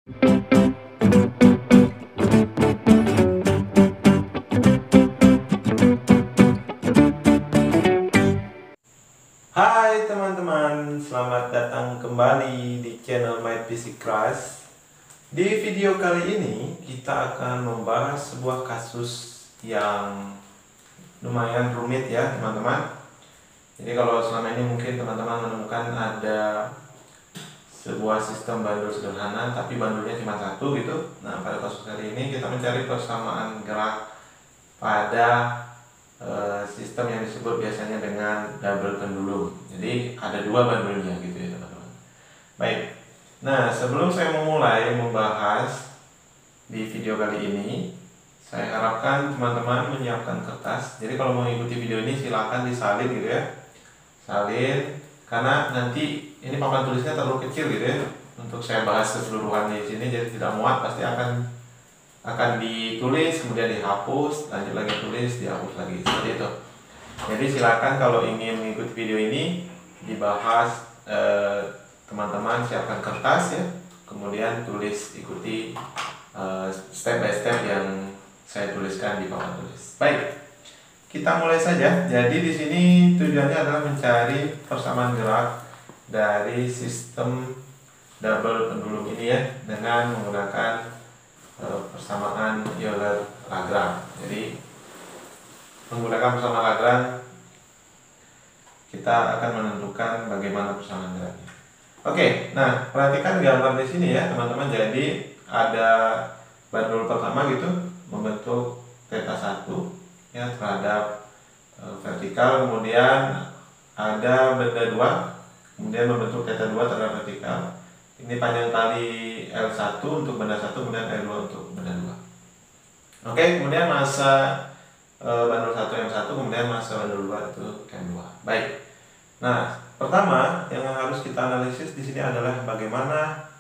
Hai teman-teman, selamat datang kembali di channel My PC Crash. Di video kali ini kita akan membahas sebuah kasus yang lumayan rumit ya teman-teman. Jadi kalau selama ini mungkin teman-teman menemukan ada sebuah sistem bandul sederhana tapi bandulnya cuma satu gitu. Nah, pada kasus kali ini kita mencari persamaan gerak pada sistem yang disebut biasanya dengan double pendulum. Jadi ada dua bandulnya gitu ya teman-teman. Baik, nah sebelum saya memulai membahas di video kali ini, saya harapkan teman-teman menyiapkan kertas. Jadi kalau mau ikuti video ini silakan disalin gitu ya, salin, karena nanti ini papan tulisnya terlalu kecil gitu ya untuk saya bahas keseluruhan di sini, jadi tidak muat, pasti akan ditulis kemudian dihapus, lanjut lagi tulis, dihapus lagi, seperti itu. Jadi silakan kalau ingin mengikuti video ini dibahas, teman-teman siapkan kertas ya, kemudian tulis, ikuti step by step yang saya tuliskan di papan tulis. Baik, kita mulai saja. Jadi di sini tujuannya adalah mencari persamaan gerak dari sistem double pendulum ini ya, dengan menggunakan persamaan Euler-Lagrange. Jadi menggunakan persamaan Lagrange kita akan menentukan bagaimana persamaan geraknya. Oke, nah perhatikan gambar di sini ya teman-teman. Jadi ada bandul pertama gitu membentuk theta 1 ya terhadap vertikal, kemudian ada benda 2 kemudian membentuk theta 2 terhadap vertikal. Ini panjang tali L1 untuk benda 1, kemudian L2 untuk benda 2. Oke, kemudian massa bandul 1 M1, kemudian massa bandul 2 itu M2. Baik. Nah, pertama yang harus kita analisis di sini adalah bagaimana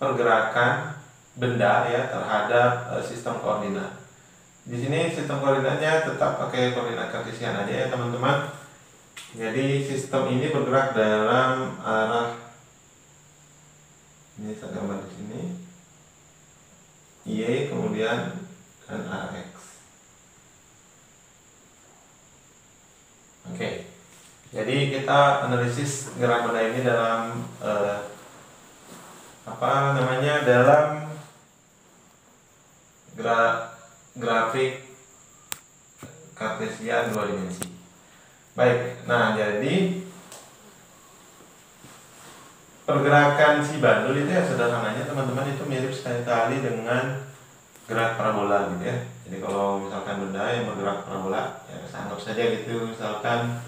pergerakan benda ya terhadap sistem koordinat. Di sini sistem koordinatnya tetap pakai koordinat kartesian aja ya teman-teman. Jadi sistem ini bergerak dalam arah, ini saya gambar di sini, Y, kemudian dan arah X. Oke, jadi kita analisis gerak benda ini dalam dalam grafik kartesian 2 dimensi. Baik, nah jadi pergerakan si bandul itu ya sederhananya teman-teman itu mirip sekali dengan gerak parabola gitu ya. Jadi kalau misalkan benda yang bergerak parabola ya anggap saja gitu, misalkan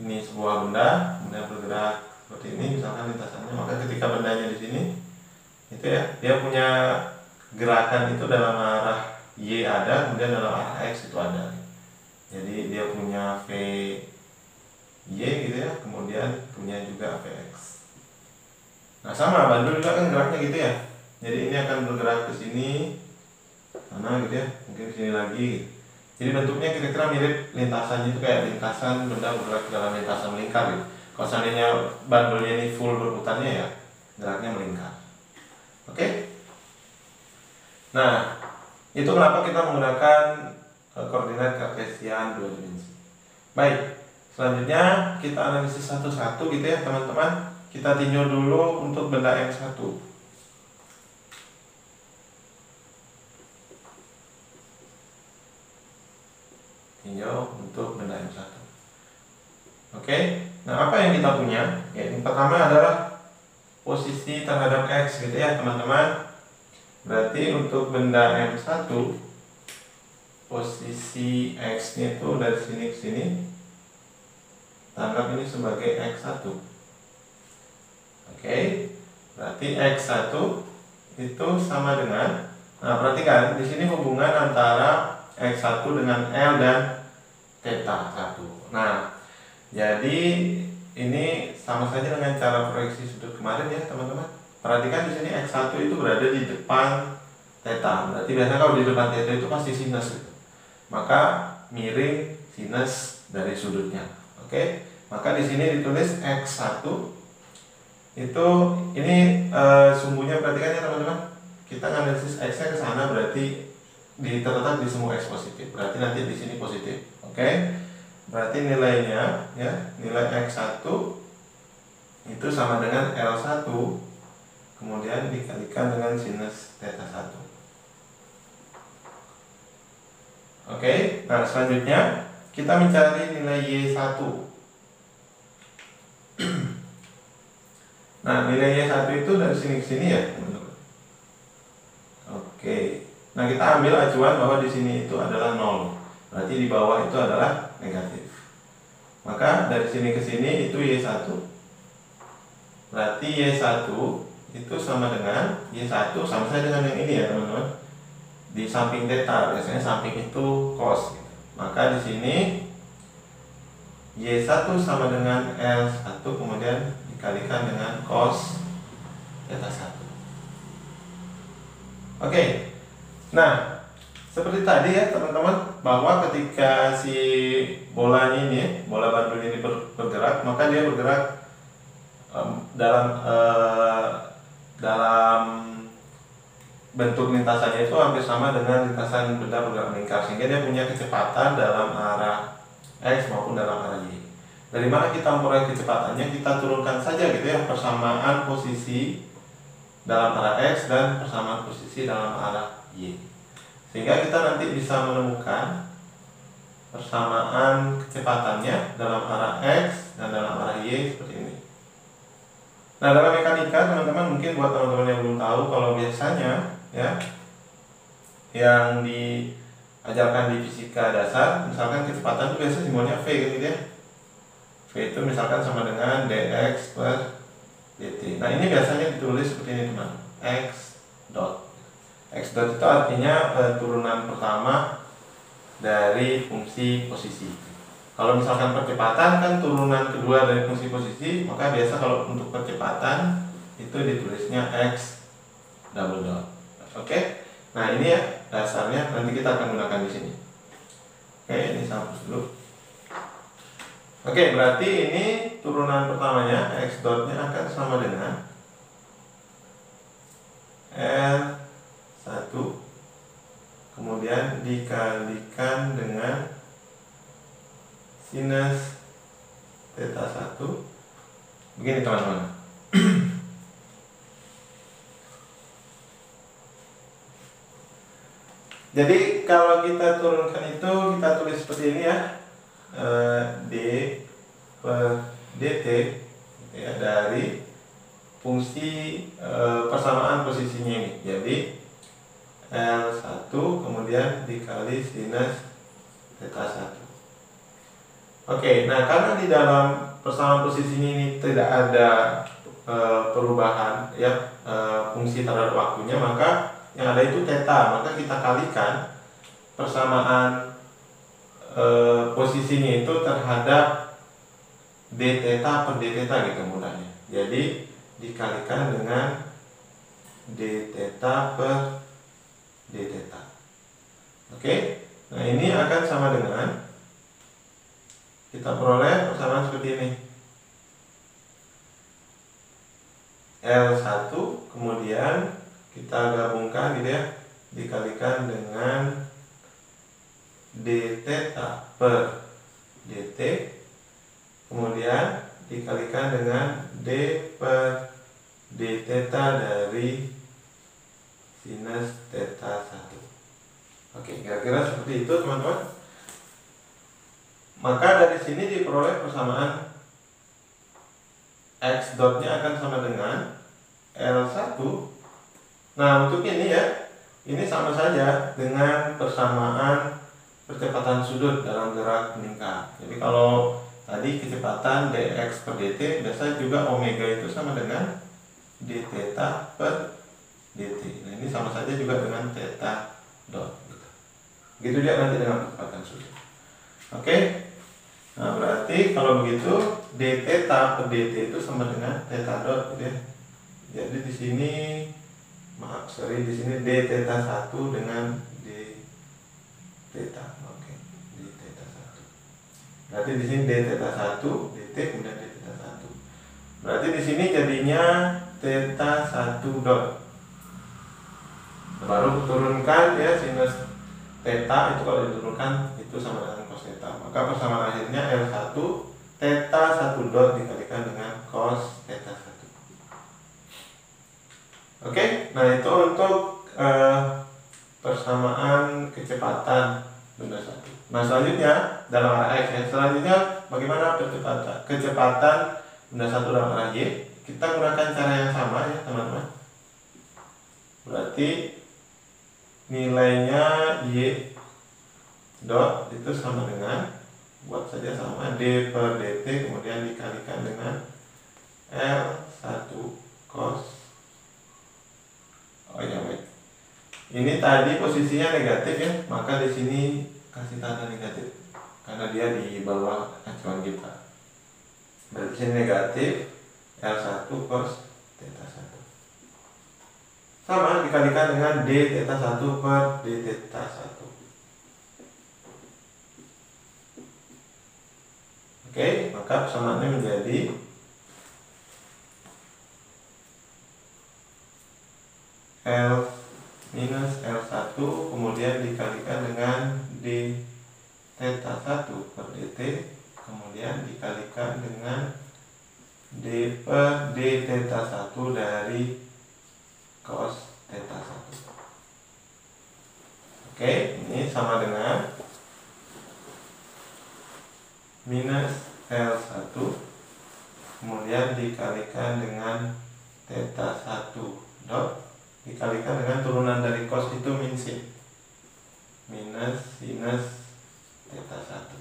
ini sebuah benda kemudian bergerak seperti ini misalkan lintasannya, maka ketika bendanya di sini itu ya dia punya gerakan itu dalam arah Y ada, kemudian dalam arah X itu ada. Jadi dia punya V Y gitu ya, kemudian punya juga Vx. Nah sama bandul juga kan geraknya gitu ya. Jadi ini akan bergerak ke sini, sana gitu ya, mungkin ke sini lagi. Jadi bentuknya kira-kira mirip lintasannya itu kayak lintasan benda bergerak dalam lintasan melingkar gitu. Kalau seandainya bandulnya ini full berputarnya ya geraknya melingkar. Oke. Nah itu kenapa kita menggunakan koordinat kartesian 2 dimensi. Baik, selanjutnya kita analisis satu-satu gitu ya teman-teman. Kita tinjau dulu untuk benda M1. Tinjau untuk benda M1. Oke, nah apa yang kita punya? Ya, yang pertama adalah posisi terhadap X gitu ya teman-teman. Berarti untuk benda M1 posisi X-nya itu dari sini ke sini, tanggap ini sebagai X1. Oke, berarti X1 itu sama dengan, nah perhatikan di sini hubungan antara X1 dengan L dan theta 1. Nah, jadi ini sama saja dengan cara proyeksi sudut kemarin ya teman-teman. Perhatikan di sini X1 itu berada di depan theta. Berarti biasanya kalau di depan theta itu pasti sinus gitu. Maka miring sinus dari sudutnya. Oke, maka di sini ditulis X1 itu ini sumbunya, perhatikan ya teman-teman. Kita analisis X-nya ke sana, berarti terletak di semua X positif. Berarti nanti di sini positif. Oke. Berarti nilainya ya, nilai X1 itu sama dengan L1 kemudian dikalikan dengan sinus theta 1. Oke. Nah, selanjutnya kita mencari nilai Y1. Nah, nilai Y1 itu dari sini ke sini ya, teman-teman. Oke. Nah, kita ambil acuan bahwa di sini itu adalah 0. Berarti di bawah itu adalah negatif. Maka dari sini ke sini itu Y1. Berarti Y1 itu sama dengan Y1 sama saja dengan yang ini ya, teman-teman. Di samping theta, biasanya samping itu cos gitu. Maka di sini Y1 sama dengan L1 kemudian dikalikan dengan cos theta 1. Oke. Nah, seperti tadi ya teman-teman, bahwa ketika si bolanya ini, bola bandul ini bergerak, maka dia bergerak dalam bentuk lintasannya itu hampir sama dengan lintasan benda bergerak melingkar, sehingga dia punya kecepatan dalam arah X maupun dalam arah Y. Dari mana kita memperoleh kecepatannya? Kita turunkan saja gitu ya, persamaan posisi dalam arah X dan persamaan posisi dalam arah Y, sehingga kita nanti bisa menemukan persamaan kecepatannya dalam arah X dan dalam arah Y seperti ini. Nah, dalam mekanika teman-teman, mungkin buat teman-teman yang belum tahu, kalau biasanya ya yang diajarkan di fisika dasar, misalkan kecepatan itu biasanya simbolnya V gitu ya. V itu misalkan sama dengan dx per dt. Nah, ini biasanya ditulis seperti ini teman, x dot. X dot itu artinya turunan pertama dari fungsi posisi. Kalau misalkan percepatan kan turunan kedua dari fungsi posisi, maka biasa kalau untuk percepatan itu ditulisnya x double dot. Oke. Nah, ini ya dasarnya, nanti kita akan gunakan di sini. Oke, ini saya hapus dulu. Oke, berarti ini turunan pertamanya x dotnya akan sama dengan L1 kemudian dikalikan dengan sinus theta 1. Begini teman-teman. Jadi kalau kita turunkan itu, kita tulis seperti ini ya, d per dt ya, dari fungsi persamaan posisinya ini. Jadi L1 kemudian dikali sinus theta 1. Oke, nah karena di dalam persamaan posisinya ini tidak ada perubahan ya fungsi terhadap waktunya, maka yang ada itu theta, maka kita kalikan persamaan posisinya itu terhadap d theta per d theta gitu mudahnya. Jadi dikalikan dengan d theta per d theta. Oke, nah ini akan sama dengan, kita peroleh persamaan seperti ini, L1 kemudian kita gabungkan gitu ya, dikalikan dengan d theta per dt kemudian dikalikan dengan d per d theta dari sinus theta 1. Oke, kira-kira seperti itu teman-teman. Maka dari sini diperoleh persamaan x dotnya akan sama dengan L1. Nah, untuk ini ya, ini sama saja dengan persamaan percepatan sudut dalam gerak melingkar. Jadi kalau tadi kecepatan dx per dt, biasa juga omega itu sama dengan d theta per dt. Nah, ini sama saja juga dengan theta dot. Begitu dia nanti dengan kecepatan sudut. Oke. Nah, berarti kalau begitu d theta per dt itu sama dengan theta dot gitu ya. Jadi di sini di sini d theta 1 dengan d theta. Oke, d theta 1. Berarti di sini d theta 1 dt kemudian d theta 1. Berarti di sini jadinya theta 1 dot. Baru turunkan ya sinus theta itu, kalau diturunkan itu sama dengan cos theta. Maka persamaan akhirnya L1 theta 1 dot dikalikan dengan cos theta 1. Oke, nah itu untuk persamaan kecepatan benda satu. Nah selanjutnya dalam arah X ya. Selanjutnya bagaimana kecepatan benda satu dalam arah Y? Kita gunakan cara yang sama ya teman-teman. Berarti nilainya Y dot itu sama dengan, buat saja sama, D per dt kemudian dikalikan dengan L1 cos. Oh ya baik. Ini tadi posisinya negatif ya, maka di sini kasih tanda negatif karena dia di bawah acuan kita. Berarti sini negatif L1 cos theta 1. Sama dikalikan dengan D theta 1 per D theta 1. Oke, maka persamaannya menjadi L minus L1 kemudian dikalikan dengan D theta 1 per dt kemudian dikalikan dengan D per D theta 1 dari cos theta 1. Oke, ini sama dengan minus L1 kemudian dikalikan dengan theta 1 dot dikalikan dengan turunan dari cos itu min sin minus sinus theta 1.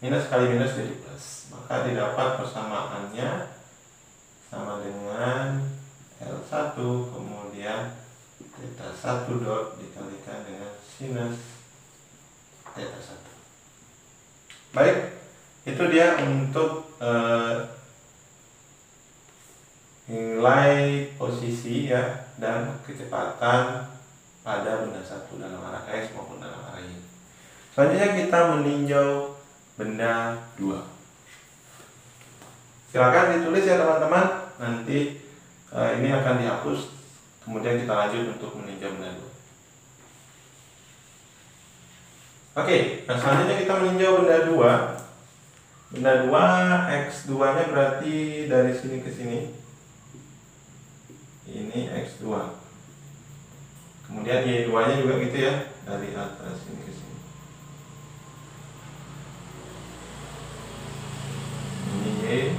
Minus kali minus jadi plus, maka didapat persamaannya sama dengan L1 kemudian theta 1 dot dikalikan dengan sinus theta 1. Baik, itu dia untuk nilai posisi ya dan kecepatan pada benda satu dalam arah X maupun dalam arah Y. Selanjutnya kita meninjau benda 2. Silakan ditulis ya teman-teman. Nanti ini akan dihapus. Kemudian kita lanjut untuk meninjau benda 2. Oke, nah selanjutnya kita meninjau benda 2. Benda 2 X2 nya berarti dari sini ke sini. Ini X2. Kemudian Y2 nya juga gitu ya, dari atas sini ke sini. Ini Y.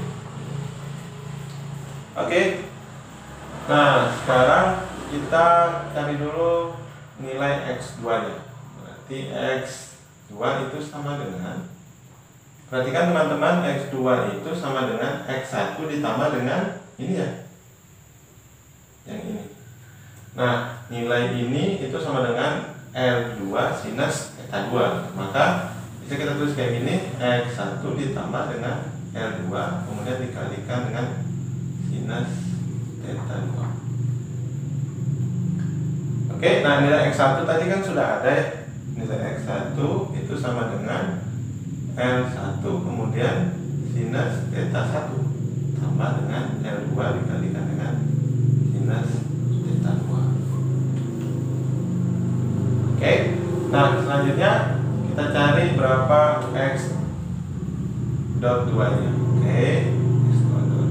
Oke. Nah, sekarang kita cari dulu nilai X2 nya. Berarti X2 itu sama dengan, perhatikan teman-teman, X2 itu sama dengan X1 ditambah dengan ini ya, yang ini. Nah, nilai ini itu sama dengan L2 sinus theta 2. Maka bisa kita tulis kayak gini, X1 ditambah dengan L2 kemudian dikalikan dengan sinus theta 2. Oke, nah nilai X1 tadi kan sudah ada ya. Nilai X1 itu sama dengan L1 kemudian sinus theta 1 tambah dengan L2 dikalikan dengan sinus theta 2. Oke, nah selanjutnya kita cari berapa X dot 2 nya. Oke, X dot.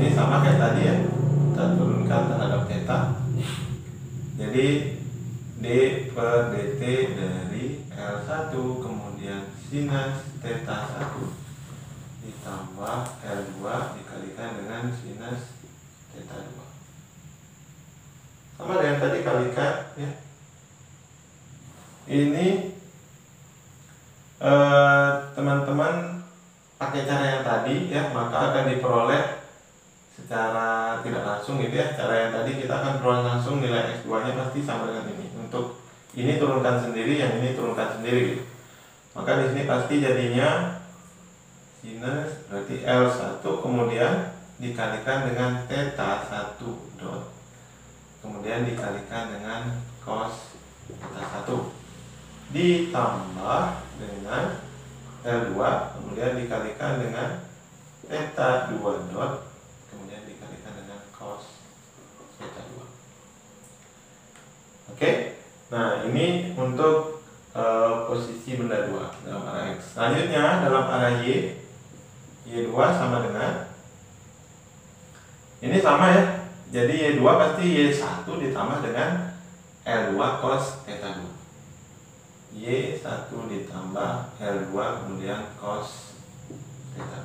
Ini sama kayak tadi ya, kita turunkan terhadap theta. Jadi D per dt dari L1 kemudian sinus theta 1 ditambah L2 dikalikan dengan sinus theta 2. Sama dengan tadi kalikan ya. Ini teman-teman pakai cara yang tadi ya, maka akan diperoleh secara tidak langsung gitu ya. Cara yang tadi kita akan peroleh langsung nilai X2 nya pasti sama dengan ini. Untuk ini turunkan sendiri, yang ini turunkan sendiri gitu. Maka di sini pasti jadinya sinus berarti L1 kemudian dikalikan dengan theta 1 dot kemudian dikalikan dengan cos theta 1 ditambah dengan L2 kemudian dikalikan dengan theta 2 dot kemudian dikalikan dengan cos theta 2. Oke, nah ini untuk posisi benda 2 dalam arah X. Selanjutnya dalam arah Y2 sama dengan, ini sama ya, jadi Y2 pasti Y1 ditambah dengan L2 cos theta 2. Y1 ditambah L2 kemudian cos theta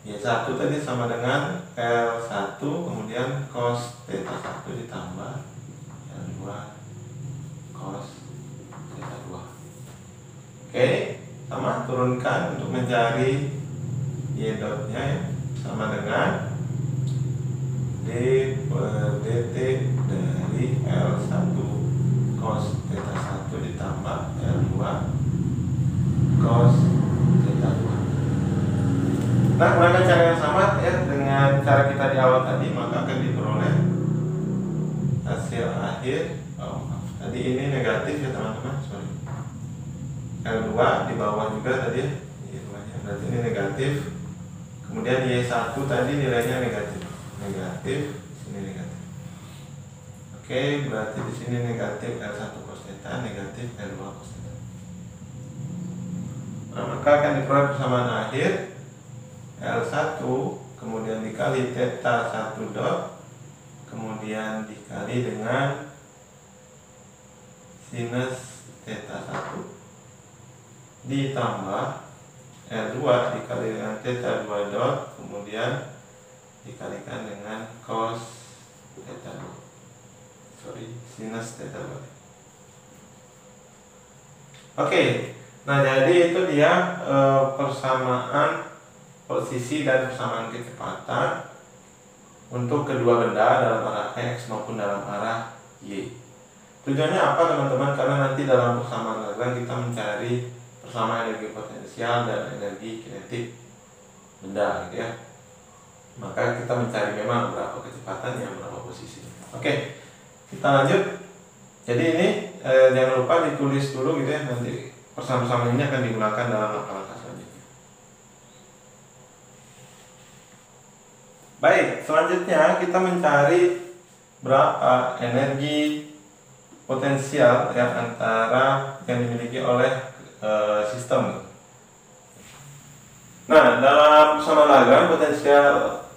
2. Y1 tadi sama dengan L1 kemudian cos theta 1 ditambah L2 cos theta 2. Oke, sama turunkan untuk mencari Y dotnya ya, sama dengan D per dt dari L1 cos theta 1 ditambah L2 cos theta 2. Nah, menggunakan cara yang sama ya dengan cara kita di awal tadi, maka akan diperoleh hasil akhir. Tadi ini negatif ya teman-teman, sorry. L2 di bawah juga tadi ya, berarti ini negatif. Kemudian Y1 tadi nilainya negatif, sini negatif. Oke, berarti di sini negatif L1 cos theta, negatif L2 cos theta. Nah, maka akan diperoleh persamaan akhir L1 kemudian dikali theta 1 dot kemudian dikali dengan sinus theta 1 ditambah L2 dikali dengan theta 2 dot kemudian dikalikan dengan cos theta 2, sinus theta 2. Oke, nah jadi itu dia persamaan posisi dan persamaan kecepatan untuk kedua benda dalam arah X maupun dalam arah Y. Tujuannya apa teman-teman? Karena nanti dalam persamaan lain kita mencari persamaan energi potensial dan energi kinetik benda gitu ya. Maka kita mencari memang berapa kecepatannya, berapa posisi. Oke, kita lanjut. Jadi ini jangan lupa ditulis dulu gitu ya, nanti persamaan ini akan digunakan dalam langkah-langkah selanjutnya. Baik, selanjutnya kita mencari berapa energi potensial yang antara yang dimiliki oleh sistem. Nah, dalam persamaan Lagrange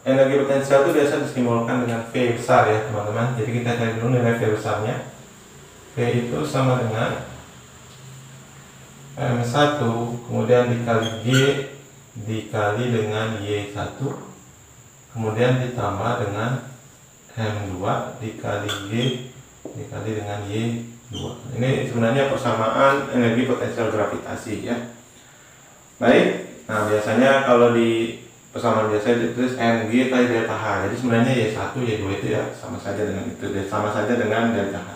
energi potensial itu biasa disimbolkan dengan V besar ya teman-teman. Jadi kita cari dulu nilai V besarnya. V itu sama dengan M1 kemudian dikali G dikali dengan Y1 kemudian ditambah dengan M2 dikali G dikali dengan Y2. Ini sebenarnya persamaan energi potensial gravitasi ya. Baik, nah biasanya kalau di persamaan biasa ditulis mg kali delta h. Jadi sebenarnya Y1 Y2 itu ya sama saja dengan itu, sama saja dengan delta h.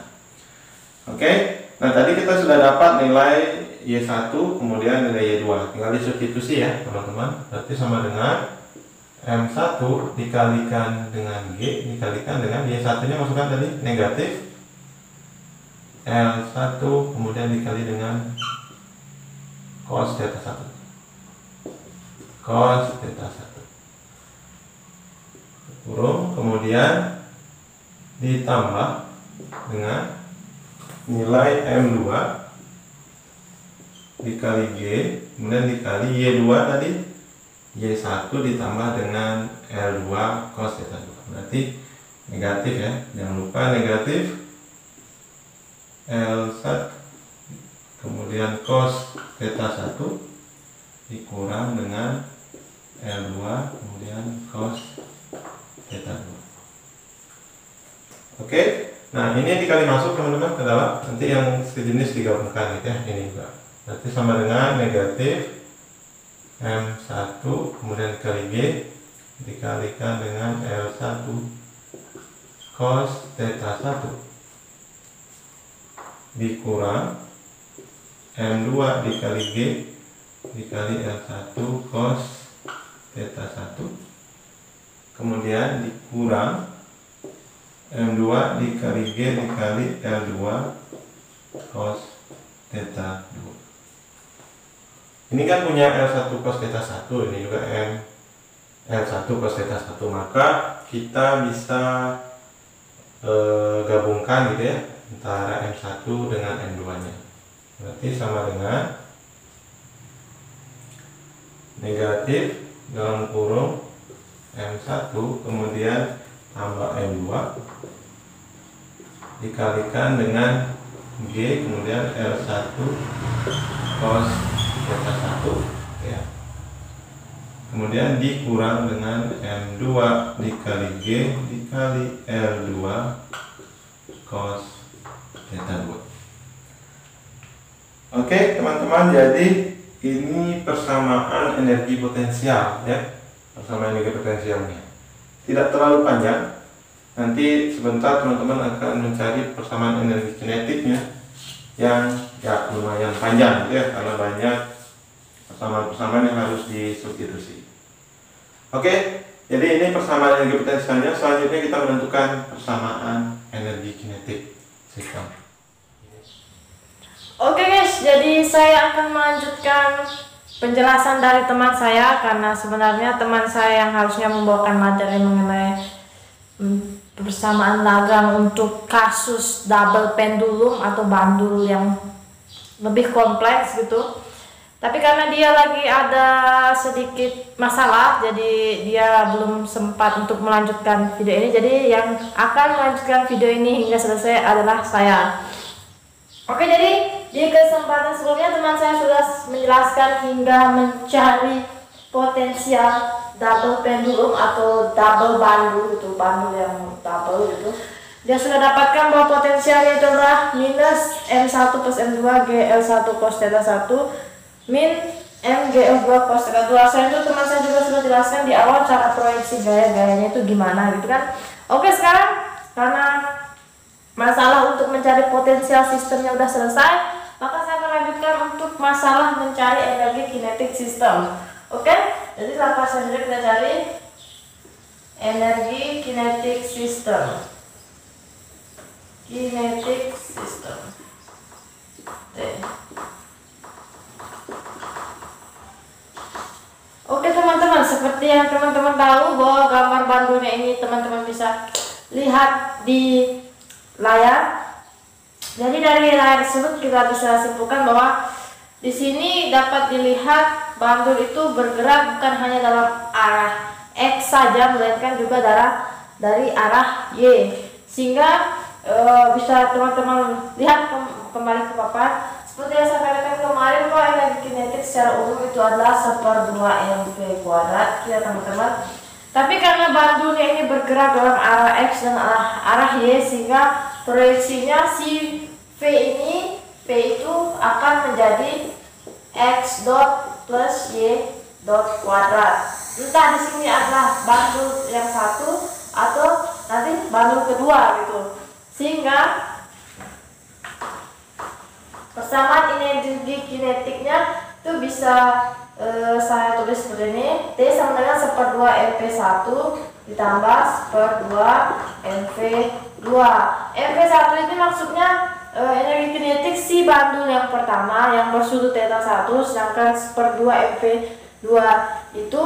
Oke, nah tadi kita sudah dapat nilai Y1 kemudian nilai Y2, tinggal disubstitusi ya teman-teman. Berarti sama dengan M1 dikalikan dengan G dikalikan dengan Y1 nya masukkan tadi negatif L1 kemudian dikali dengan cos theta 1 kurung kemudian ditambah dengan nilai M2 dikali G kemudian dikali Y2 tadi Y1 ditambah dengan L2 cos theta 2. Berarti negatif ya, jangan lupa negatif L1 kemudian cos theta 1 dikurang dengan L2 kemudian cos theta 2. Oke, nah ini dikali masuk teman-teman ke dalam, nanti yang sejenis digabungkan gitu ya, ini juga. Berarti sama dengan negatif M1 kemudian dikali G dikalikan dengan L1 cos theta 1 dikurang M2 dikali G dikali L1 cos theta 1 kemudian dikurang M2 dikali G dikali L2 cos theta 2. Ini kan punya L1 cos theta 1, ini juga L1 cos theta 1, maka kita bisa gabungkan gitu ya antara M1 dengan M2 nya. Berarti sama dengan negatif dalam kurung M1 kemudian tambah M2 dikalikan dengan G kemudian L1 cos theta 1 ya. Kemudian dikurang dengan M2 dikali G dikali L2 cos theta 2. Oke teman-teman, jadi ini persamaan energi potensial ya. Persamaan energi potensialnya tidak terlalu panjang. Nanti sebentar teman-teman akan mencari persamaan energi kinetiknya yang ya lumayan panjang ya, karena banyak persamaan-persamaan yang harus disubstitusi. Oke, jadi ini persamaan energi potensialnya. Selanjutnya kita menentukan persamaan energi kinetik sistem. Oke guys, jadi saya akan melanjutkan penjelasan dari teman saya, karena sebenarnya teman saya yang harusnya membawakan materi mengenai persamaan Lagrange untuk kasus double pendulum atau bandul yang lebih kompleks gitu. Tapi karena dia lagi ada sedikit masalah, jadi dia belum sempat untuk melanjutkan video ini. Jadi yang akan melanjutkan video ini hingga selesai adalah saya. Oke, jadi di kesempatan sebelumnya teman saya sudah menjelaskan hingga mencari potensial double pendulum atau double bandul, itu bandul yang double gitu. Dia sudah dapatkan bahwa potensialnya itu adalah minus M1 plus M2 GL1 cos theta 1 min MGL2 cos theta 2. Selain itu teman saya juga sudah jelaskan di awal cara proyeksi gaya-gayanya itu gimana gitu kan. Oke, sekarang karena masalah untuk mencari potensial sistemnya udah selesai, maka saya akan lanjutkan untuk masalah mencari energi kinetik sistem. Oke, jadi langkah selanjutnya kita cari energi kinetik sistem. Kinetik sistem. Oke teman-teman, seperti yang teman-teman tahu bahwa gambar bandulnya ini teman-teman bisa lihat di layar. Jadi dari layar tersebut kita bisa simpulkan bahwa di sini dapat dilihat bandul itu bergerak bukan hanya dalam arah X saja, melainkan juga dari arah Y, sehingga bisa teman-teman lihat kembali ke papan. Seperti yang saya katakan kemarin bahwa energi kinetik secara umum itu adalah 1/2 mv kuadrat ya teman-teman. Tapi karena bandulnya ini bergerak dalam arah X dan arah Y, sehingga proyeksinya si V itu akan menjadi X dot plus Y dot kuadrat. Entah di sini adalah bandul yang satu atau nanti bandul kedua gitu. Sehingga persamaan energi kinetiknya itu bisa saya tulis seperti ini. T sama dengan 1/2 mv1 ditambah 1/2 mv2. mv1 ini maksudnya energi kinetik si bandul yang pertama yang bersudut theta 1, sedangkan 1/2 mv2 itu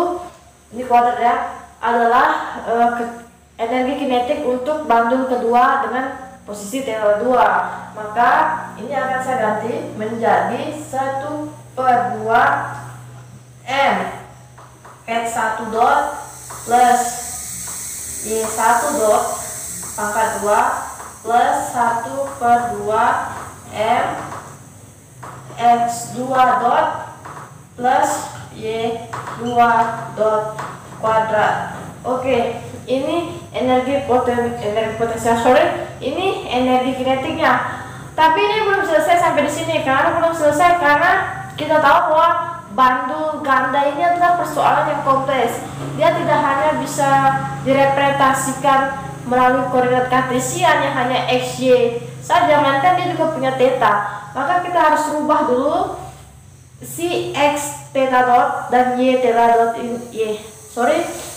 ini kuadrat ya adalah energi kinetik untuk bandul kedua dengan posisi theta 2. Maka ini akan saya ganti menjadi 1/2 M V1 dot plus Y1 dot pangkat 2 plus 1/2 M X2 dot plus Y2 dot kuadrat. Oke, ini energi potensial, ini energi kinetiknya. Tapi ini belum selesai sampai di sini. Karena belum selesai karena kita tahu bahwa bandul ganda ini adalah persoalan yang kompleks. Dia tidak hanya bisa direpresentasikan melalui koordinat kartesian yang hanya x, y saja, melainkan dia juga punya theta. Maka kita harus rubah dulu si x theta dot dan y theta dot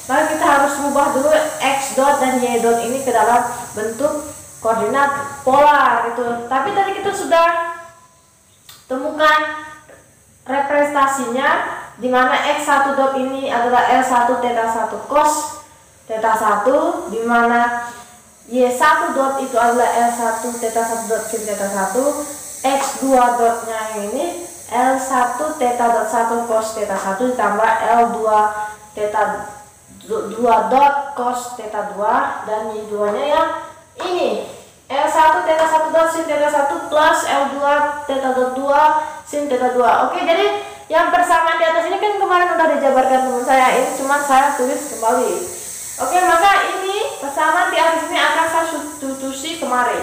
maka kita harus rubah dulu x dot dan y dot ini ke dalam bentuk koordinat polar gitu. Tapi tadi kita sudah temukan representasinya, di mana x1 dot ini adalah L1 theta 1 cos theta 1, di mana y1 dot itu adalah L1 theta 1 dot sin theta 1, x2 dotnya ini L1 theta dot 1 cos theta 1 ditambah L2 theta 2 dot cos theta 2, dan y2 nya yang ini L1 theta 1 dot sin theta 1 plus L2 theta dot 2 sin theta 2. Oke, jadi yang persamaan di atas ini kan kemarin udah dijabarkan teman saya, ini cuma saya tulis kembali. Oke, maka ini persamaan di atas ini akan saya substitusi kemarin,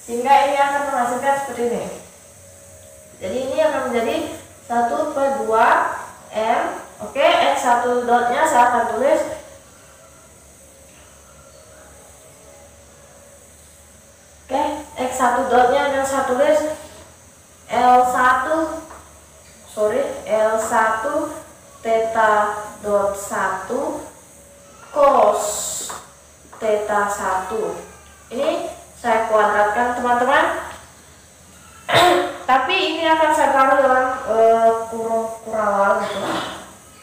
sehingga ini akan menghasilkan seperti ini. Jadi ini akan menjadi 1/2 M. Oke, x1 dotnya saya akan tulis x1 dotnya akan saya tulis L1 theta dot 1 cos theta 1. Ini saya kuadratkan teman-teman. Tapi ini akan saya taruh dalam kurung kurawal gitu.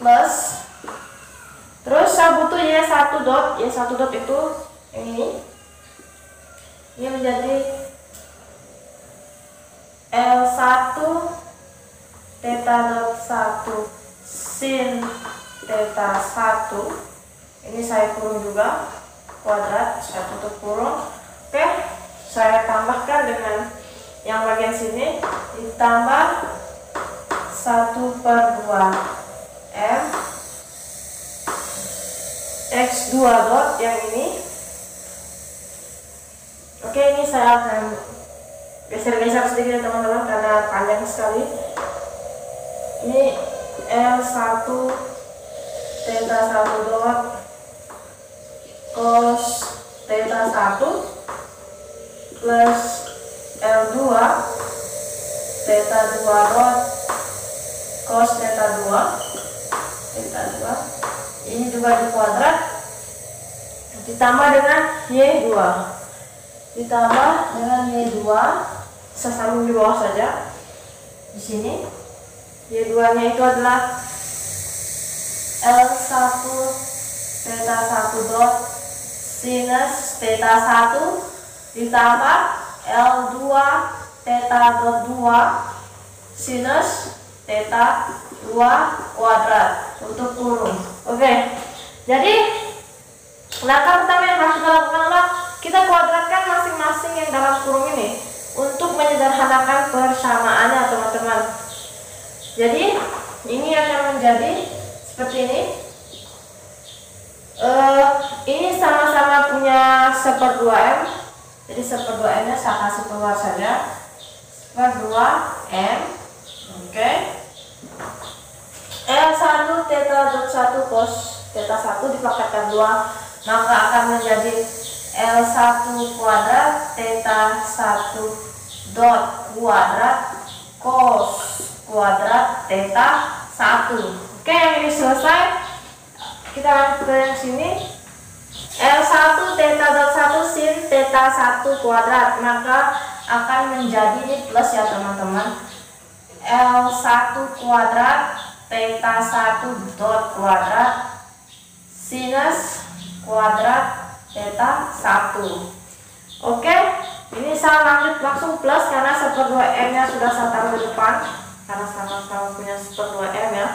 Plus, terus saya butuh y1 dot. Y1 dot itu ini menjadi L1 theta dot 1 sin theta 1. Ini saya kurung juga, kuadrat, saya tutup kurung. Oke, saya tambahkan dengan yang bagian sini, ditambah 1/2 M x2 dot yang ini. Oke, ini saya akan geser-geser sedikit ya teman-teman, karena panjang sekali. Ini L1 theta 1 dot cos theta 1 plus L2 theta 2 dot cos theta 2. Ini juga dikuadrat, ditambah dengan Y2, ditambah dengan Y2, saya sambung di bawah saja. Di sini Y2 nya itu adalah L1 theta 1 dot sinus theta 1 ditambah L2 theta dot 2 sinus theta 2 kuadrat, tutup kurung. Oke, jadi langkah pertama yang harus kita lakukan adalah kita kuadratkan masing-masing yang dalam kurung ini untuk menyederhanakan persamaannya teman-teman. Jadi ini akan menjadi seperti ini. Ini sama-sama punya 1/2 M. Jadi 1/2 M nya saya kasih keluar saja, 1/2 M. Oke, L1 theta dot 1 cos theta 1 dipakatkan 2, maka akan menjadi L1 kuadrat theta 1 dot kuadrat cos kuadrat theta 1. Oke, yang ini selesai. Kita lanjut ke yang sini. L1 theta dot 1 sin theta 1 kuadrat, maka akan menjadi ini plus ya teman-teman, L1 kuadrat theta 1 dot kuadrat sinus kuadrat theta 1. Oke, ini saya lanjut langsung plus karena 1/2 M nya sudah saya taruh di depan, karena sama-sama punya 1/2 M ya.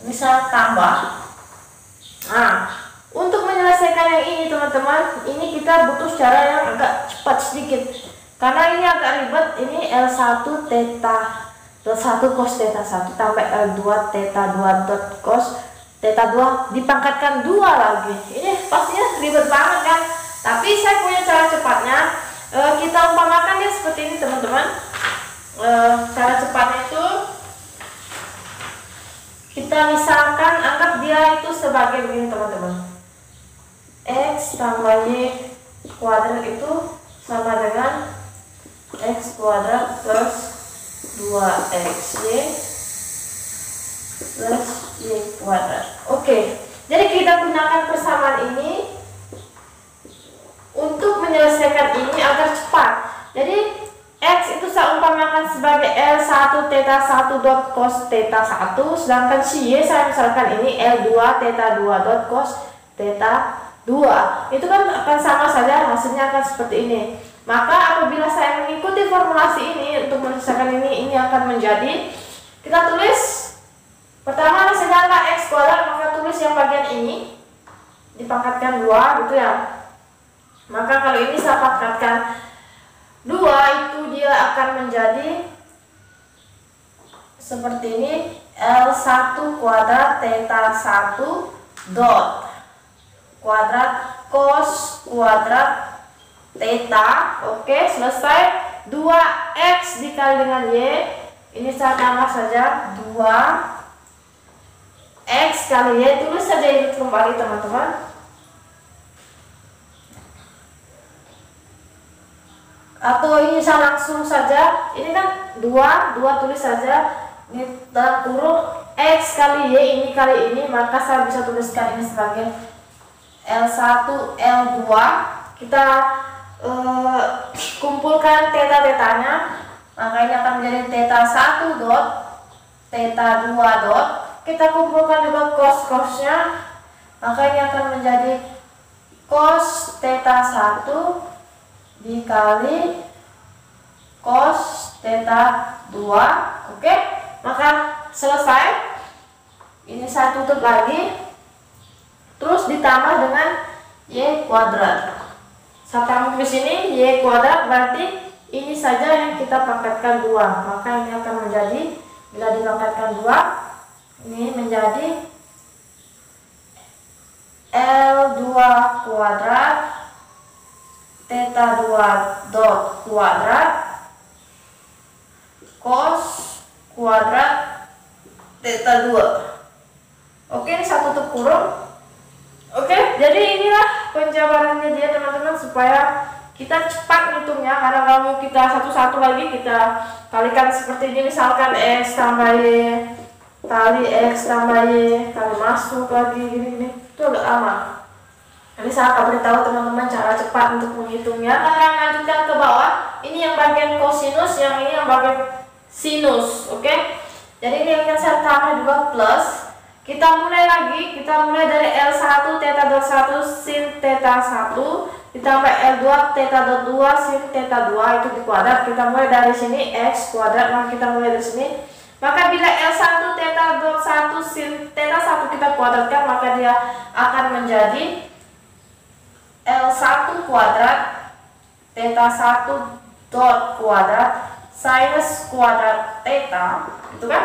Ini saya tambah. Nah, untuk menyelesaikan yang ini teman-teman, ini kita butuh cara yang agak cepat sedikit, karena ini agak ribet. Ini L1 theta dot 1 cos theta 1 tambah L2 theta 2 dot cos theta 2 dipangkatkan 2 lagi. Ini pastinya ribet banget kan, tapi saya punya cara cepatnya. Kita umpamakan ya seperti ini teman-teman. Cara cepatnya itu kita misalkan anggap dia itu sebagai begini teman-teman, X tambah Y kuadrat itu sama dengan X kuadrat plus 2XY plus Y kuadrat. Oke, jadi kita gunakan persamaan ini untuk menyelesaikan ini agar cepat. Jadi X itu saya umpamakan sebagai L1 theta theta 1 dot cos theta 1, sedangkan si Y saya misalkan ini L2 theta 2 dot cos theta 2. Itu kan akan sama saja, hasilnya akan seperti ini. Maka apabila saya mengikuti formulasi ini untuk menyelesaikan ini akan menjadi, kita tulis pertama hasilnya adalah X kuadrat, maka tulis yang bagian ini dipangkatkan 2 gitu ya. Maka kalau ini saya pangkatkan 2, itu dia akan menjadi seperti ini, L1 kuadrat theta 1 dot kuadrat cos kuadrat theta. Oke, selesai. 2x dikali dengan y, ini saya tambah saja 2x kali y, tulis saja ini kembali teman-teman. Atau ini saya langsung saja, ini kan 2 tulis saja di dalam kurung x kali y, ini kali ini, maka saya bisa tuliskan ini sebagai L1 L2. Kita kumpulkan theta-tetanya, maka ini akan menjadi theta 1 dot theta 2 dot. Kita kumpulkan juga cos-cosnya, maka ini akan menjadi cos theta 1 dikali cos theta 2. Oke, maka selesai. Ini saya tutup lagi, terus ditambah dengan y kuadrat. Saya tambah di sini y kuadrat, berarti ini saja yang kita pangkatkan 2, maka ini akan menjadi, bila dipangkatkan 2, ini menjadi L2 kuadrat theta 2 dot kuadrat cos kuadrat theta 2. Oke, ini saya tutup kurung. Oke, jadi inilah penjabarannya dia teman-teman, supaya kita cepat ngitungnya. Karena kalau kita satu-satu lagi kita kalikan seperti ini, misalkan X tambah Y kali X tambah Y kali masuk lagi gini-gini, itu agak lama. Jadi saya akan beritahu teman-teman cara cepat untuk menghitungnya. Kita lanjutkan ke bawah. Ini yang bagian kosinus, yang ini yang bagian sinus. Oke, jadi ini akan saya tambah juga plus. Kita mulai lagi, kita mulai dari L1 theta dot 1 sin theta 1 ditambah L2 theta dot 2 sin theta 2, itu dikuadrat. Kita mulai dari sini X kuadrat, maka kita mulai dari sini. Maka bila L1 theta dot 1 sin theta 1 kita kuadratkan, maka dia akan menjadi L1 kuadrat theta 1 dot kuadrat sinus kuadrat theta, itu kan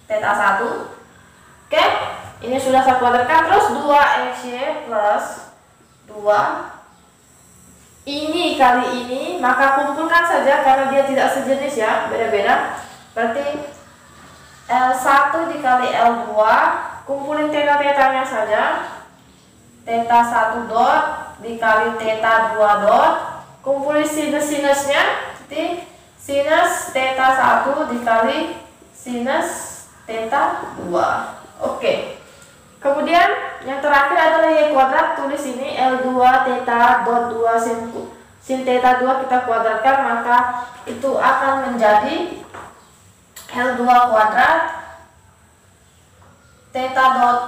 theta 1. Oke, ini sudah saya kuadratkan. Terus 2xy plus 2 ini kali ini, maka kumpulkan saja karena dia tidak sejenis ya, beda-beda. Berarti L1 dikali L2, kumpulin theta-tetanya saja. Theta 1 dot dikali theta 2 dot, kumpulin sinus-sinusnya, jadi sinus theta 1 dikali sinus theta 2. Oke. Kemudian yang terakhir adalah y kuadrat, tulis ini L2 theta dot 2 sin theta 2 kita kuadratkan, maka itu akan menjadi L2 kuadrat theta dot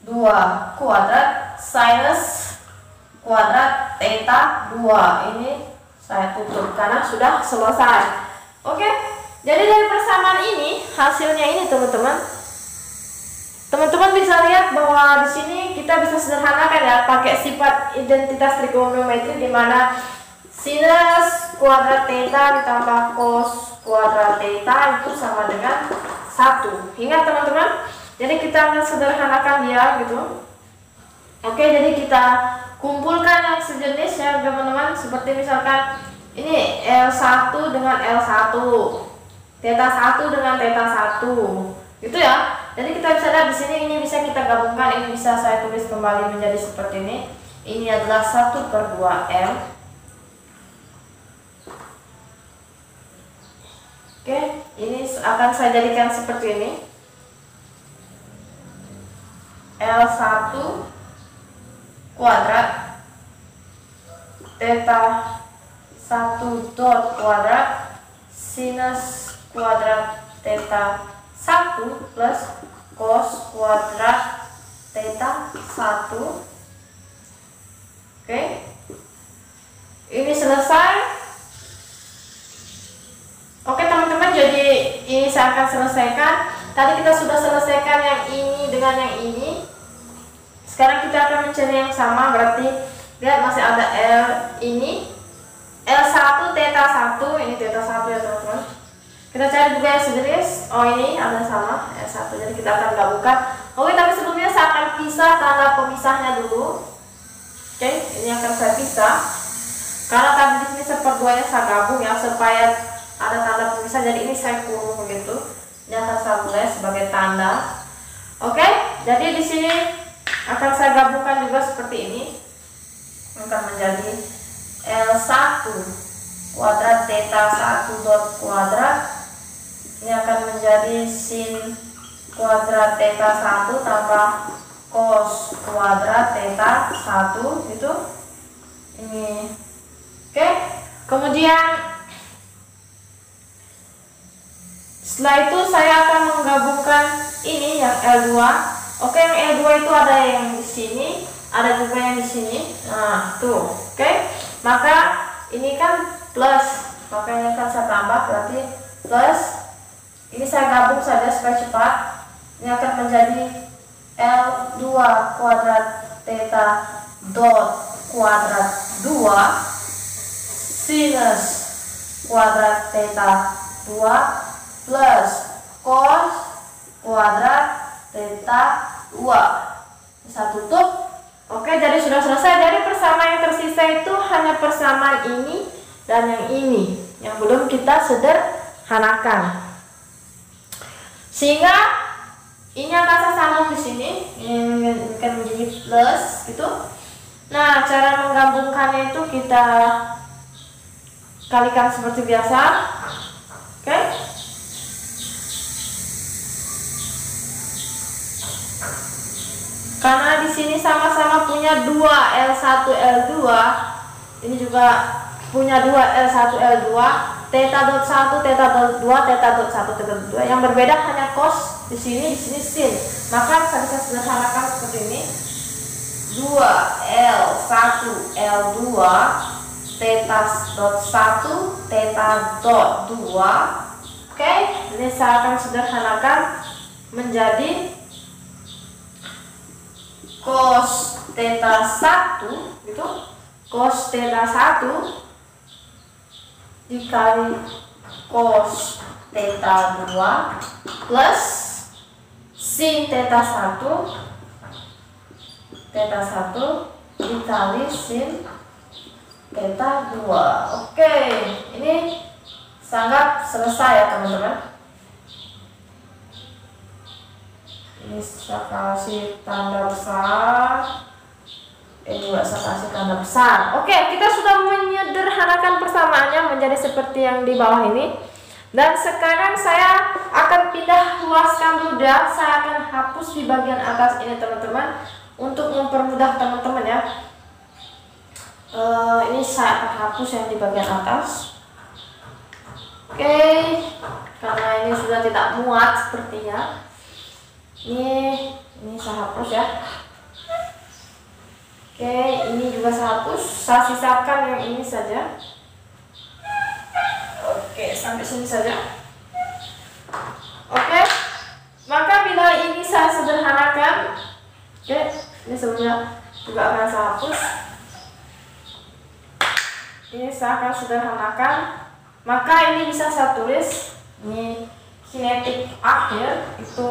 2 kuadrat sinus kuadrat theta 2. Ini saya tutup karena sudah selesai. Oke, jadi dari persamaan ini hasilnya ini teman-teman. Teman-teman bisa lihat bahwa di sini kita bisa sederhanakan ya, pakai sifat identitas trigonometri, di mana sinus kuadrat theta ditambah cos kuadrat theta itu sama dengan 1. Ingat teman-teman, jadi kita akan sederhanakan dia gitu. Oke, jadi kita kumpulkan yang sejenis ya teman-teman, seperti misalkan ini L1 dengan L1, theta 1 dengan theta 1, gitu ya. Jadi kita bisa lihat di sini, ini bisa kita gabungkan, ini bisa saya tulis kembali menjadi seperti ini. Ini adalah 1/2M. Oke, ini akan saya jadikan seperti ini. L1 kuadrat theta 1 dot kuadrat sinus kuadrat theta 1 plus cos kuadrat theta 1. Oke, ini selesai. Oke teman-teman, jadi ini saya akan selesaikan. Tadi kita sudah selesaikan yang ini dengan yang ini. Sekarang kita akan mencari yang sama, berarti lihat masih ada L ini, L1 theta 1, ini theta 1 ya teman-teman. Kita cari juga yang sejenis. Oh, ini ada sama L1, jadi kita akan gabungkan. Oke, tapi sebelumnya saya akan pisah tanda pemisahnya dulu. Oke, ini akan saya pisah. Karena tadi di sini seperduanya saya gabung ya, supaya ada tanda pemisah. Jadi ini saya kurung begitu. Ini akan saya tulis sebagai tanda. Oke, jadi di sini akan saya gabungkan juga seperti ini. Akan menjadi L1 kuadrat theta 1 dot kuadrat. Ini akan menjadi sin kuadrat theta 1 tambah cos kuadrat theta 1 gitu. Ini. Oke. Kemudian setelah itu saya akan menggabungkan ini yang L2. Oke, yang L2 itu ada yang di sini, ada juga yang di sini. Nah, tuh. Oke. Maka ini kan plus, maka ini akan saya tambah, berarti plus. Ini saya gabung saja supaya cepat. Ini akan menjadi L2 kuadrat theta dot kuadrat 2 sinus kuadrat theta 2 plus cos kuadrat theta 2. Bisa tutup. Oke, jadi sudah selesai. Jadi persamaan yang tersisa itu hanya persamaan ini dan yang ini yang belum kita sederhanakan. Sehingga ini akan saya sambung di sini, ini akan menjadi plus gitu. Nah, cara menggabungkannya itu kita kalikan seperti biasa. Oke. Karena di sini sama-sama punya 2 L1 L2, ini juga punya 2 L1 L2, theta dot 1, theta dot 2, theta dot 1, theta dot 2. Yang berbeda hanya cos di sini sin. Maka saya bisa sederhanakan seperti ini. 2 L1 L2 theta dot 1 theta dot 2. Oke, ini saya akan sederhanakan menjadi cos theta 1 gitu. Cos theta 1 dikali cos theta 2 plus sin theta 1 dikali sin theta 2. Oke, ini sangat selesai ya teman-teman. Ini saya kasih tanda besar, ini juga saya kasih tanda besar. Oke, kita sudah menyederhanakan persamaannya menjadi seperti yang di bawah ini. Dan sekarang saya akan pindah luaskan ludah. Saya akan hapus di bagian atas ini teman-teman, untuk mempermudah teman-teman ya. Ini saya akan hapus yang di bagian atas. Oke, karena ini sudah tidak muat sepertinya. Ini saya hapus ya. Oke, ini juga saya hapus. Saya sisakan yang ini saja. Oke, sampai sini saja. Oke, maka bila ini saya sederhanakan, oke, ini sebenarnya juga akan saya hapus. Ini saya akan sederhanakan, maka ini bisa saya tulis. Ini kinetik akhir itu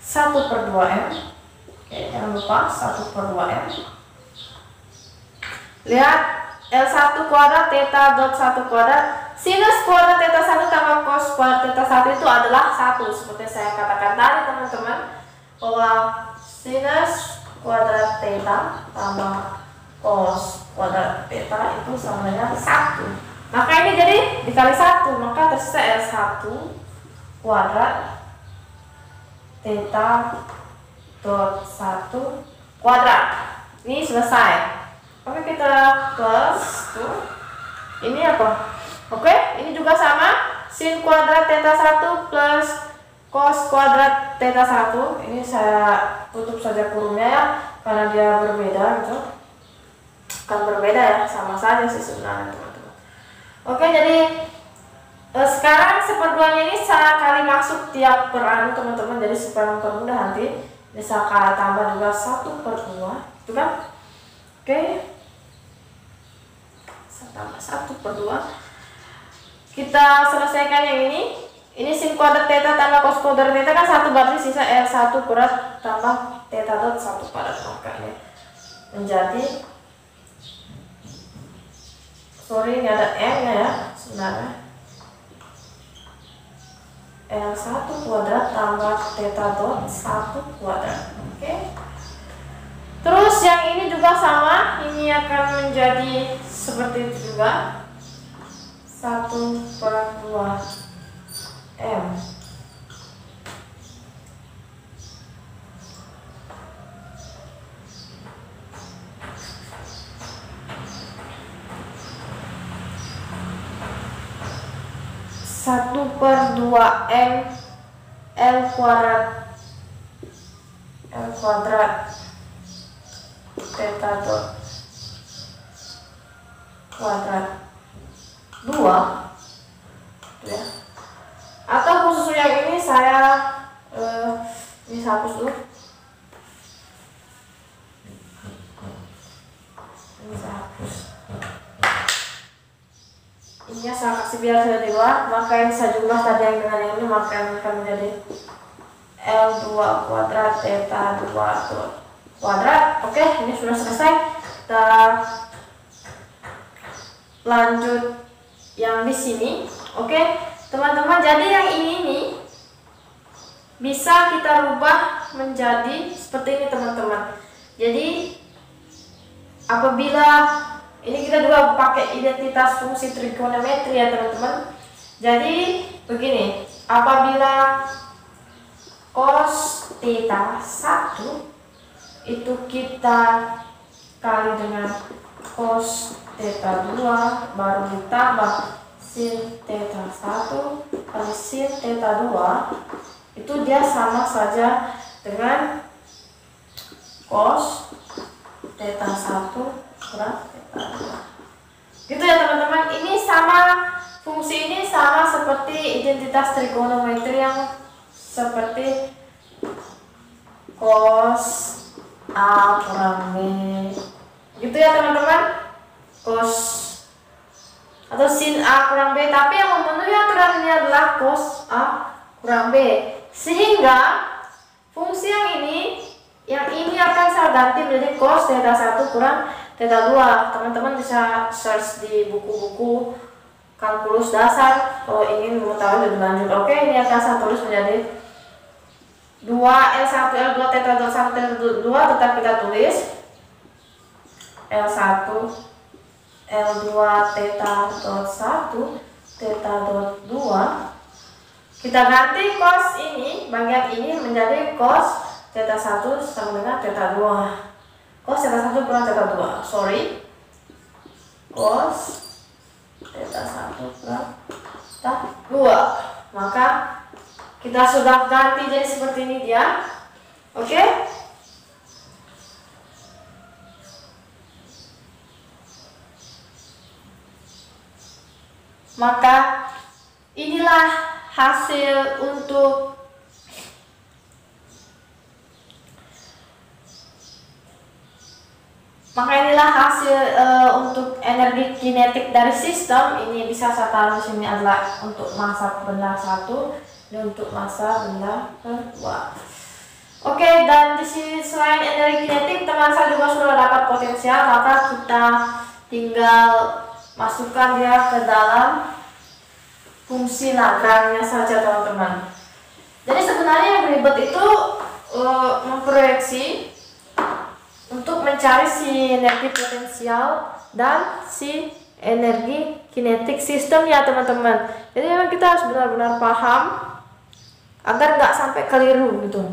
1/2M. Oke, jangan lupa 1/2M. Lihat, L1 kuadrat theta dot 1 kuadrat sinus kuadrat theta 1 tambah cos kuadrat theta 1 itu adalah 1. Seperti saya katakan tadi teman-teman, bahwa sinus kuadrat theta tambah cos kuadrat theta itu sama dengan 1. Maka ini jadi dikali 1, maka tersisa L1 kuadrat theta dot 1 kuadrat. Ini selesai. Oke, kita plus tuh. Ini apa? Oke, ini juga sama, sin kuadrat theta 1 plus cos kuadrat theta 1. Ini saya tutup saja kurungnya ya, karena dia berbeda gitu. Kan berbeda ya, sama saja sih sebenarnya teman-teman. Oke, jadi sekarang seperduanya ini saya kali masuk tiap peran teman-teman, jadi supaya mempermudah nanti bisa tambah juga 1/2 itu kan. Oke, saya tambah 1/2. Kita selesaikan yang ini sin kuadrat theta tambah cos kuadrat theta kan 1, berarti sisa L1 kuadrat tambah theta dot 1 kuadrat, maka ini menjadi, sorry ini ada M nya ya sebenarnya, L1 kuadrat tambah theta dot 1 kuadrat. Oke. Terus yang ini juga sama, ini akan menjadi seperti itu juga, 1/2 M. Satu per 2 M L kuadrat theta dot kuadrat 2 ya. Atau khusus yang ini saya ini hapus dulu. Ini saya hapus. Ini saya kasih biar sudah di luar, maka yang saya jumlah tadi yang dengan yang ini, maka yang akan menjadi L2 kuadrat theta 2 kuadrat. Oke, ini sudah selesai. Kita lanjut yang di sini. Oke, teman-teman, jadi yang ini nih bisa kita rubah menjadi seperti ini teman-teman. Jadi apabila ini kita juga pakai identitas fungsi trigonometri ya teman-teman. Jadi begini, apabila cos theta 1 itu kita kali dengan cos theta 2 baru ditambah sin theta 1 kali sin theta 2, itu dia sama saja dengan cos theta 1 kurang theta 2. Gitu ya teman-teman. Ini sama, fungsi ini sama seperti identitas trigonometri yang seperti cos A kurang B. Gitu ya teman-teman. Cos atau sin A kurang B, tapi yang memenuhi aturan ini adalah cos A kurang B. Sehingga fungsi yang ini akan saya ganti menjadi cos theta 1 kurang theta 2. Teman-teman bisa search di buku-buku kalkulus dasar kalau ingin mengetahui lebih lanjut. Oke, ini akan saya tulis menjadi 2 L1 L2 theta dot 1 theta 2, tetap kita tulis L1 L2 theta dot 1 theta dot 2. Kita ganti cos ini, bagian ini menjadi cos theta 1 sama dengan theta 2. Cos theta 1 kurang theta 2. Sorry. Cos theta 1 kurang theta 2. Maka kita sudah ganti jadi seperti ini dia. Oke? Maka inilah hasil untuk untuk energi kinetik dari sistem. Ini bisa saya taruh di sini adalah untuk massa benda 1 dan untuk massa benda kedua. Oke, dan di sini selain energi kinetik, teman saya juga sudah dapat potensial, maka kita tinggal masukkan dia ke dalam fungsi Lagrange saja teman-teman. Jadi sebenarnya yang ribet itu memproyeksi untuk mencari si energi potensial dan si energi kinetik sistem ya teman-teman. Jadi memang kita harus benar-benar paham agar nggak sampai keliru gitu.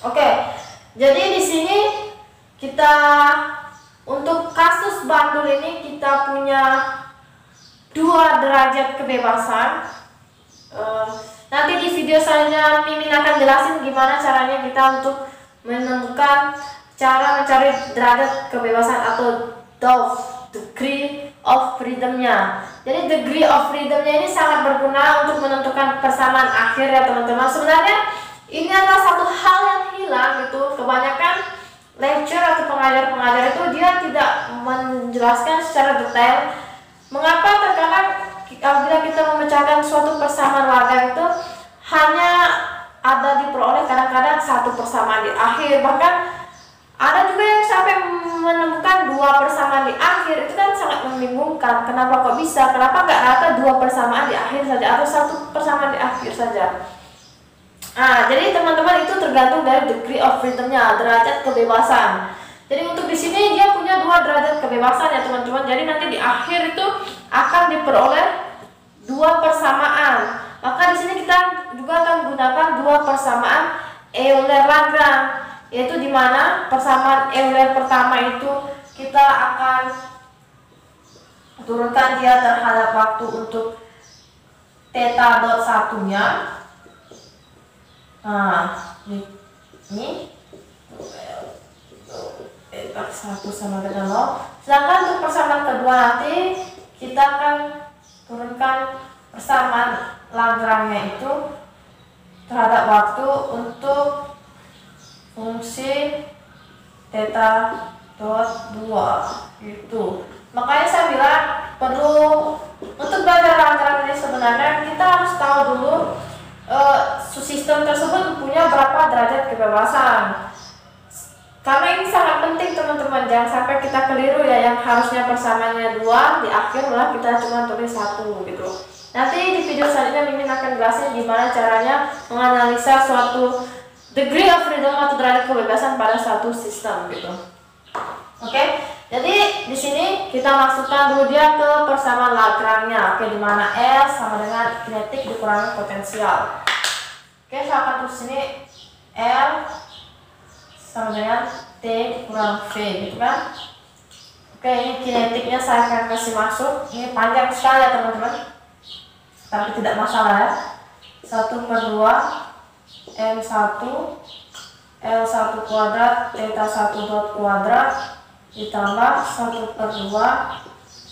Oke, jadi di sini kita untuk kasus bandul ini kita punya 2 derajat kebebasan. Nanti di video selanjutnya Mimin akan jelasin gimana caranya kita untuk menemukan cara mencari derajat kebebasan atau degree of freedom-nya. Jadi degree of freedom-nya ini sangat berguna untuk menentukan persamaan akhir ya teman-teman. Sebenarnya ini adalah satu hal yang hilang gitu. Kebanyakan lecturer atau pengajar-pengajar itu dia tidak menjelaskan secara detail mengapa terkadang apabila kita memecahkan suatu persamaan lagrange itu hanya ada diperoleh kadang-kadang satu persamaan di akhir, bahkan ada juga yang sampai menemukan 2 persamaan di akhir. Itu kan sangat membingungkan. Kenapa kok bisa? Kenapa nggak rata 2 persamaan di akhir saja atau 1 persamaan di akhir saja? Nah, jadi teman-teman itu tergantung dari degree of freedom-nya, derajat kebebasan. Jadi untuk di sini dia punya 2 derajat kebebasan ya teman-teman. Jadi nanti di akhir itu akan diperoleh 2 persamaan. Maka di sini kita juga akan gunakan 2 persamaan Euler-Lagrange, yaitu di mana persamaan Euler pertama itu kita akan turunkan dia terhadap waktu untuk theta dot satunya. Nah, ini theta 1 sama dengan 0. Sedangkan untuk persamaan kedua nanti kita akan turunkan persamaan Lagrange itu terhadap waktu untuk fungsi theta dot 2 itu. Makanya saya bilang perlu untuk belajar Lagrange ini sebenarnya kita harus tahu dulu sistem tersebut punya berapa derajat kebebasan. Karena ini sangat penting teman-teman, jangan sampai kita keliru ya, yang harusnya persamaannya 2 di akhir malah kita cuma tulis 1 gitu. Nanti di video selanjutnya Mimin akan jelasin gimana caranya menganalisa suatu degree of freedom atau derajat kebebasan pada suatu sistem gitu. Oke, jadi di sini kita masukkan dulu dia ke persamaan Lagrange-nya. Oke, di mana L sama dengan kinetik dikurangi potensial. Oke, saya akan tulis sini L sama dengan T kurang V gitu kan. Oke, ini kinetiknya saya akan kasih masuk. Ini panjang sekali ya teman-teman, tapi tidak masalah ya. 1/2 M1 L1 kuadrat theta 1 dot kuadrat ditambah 1/2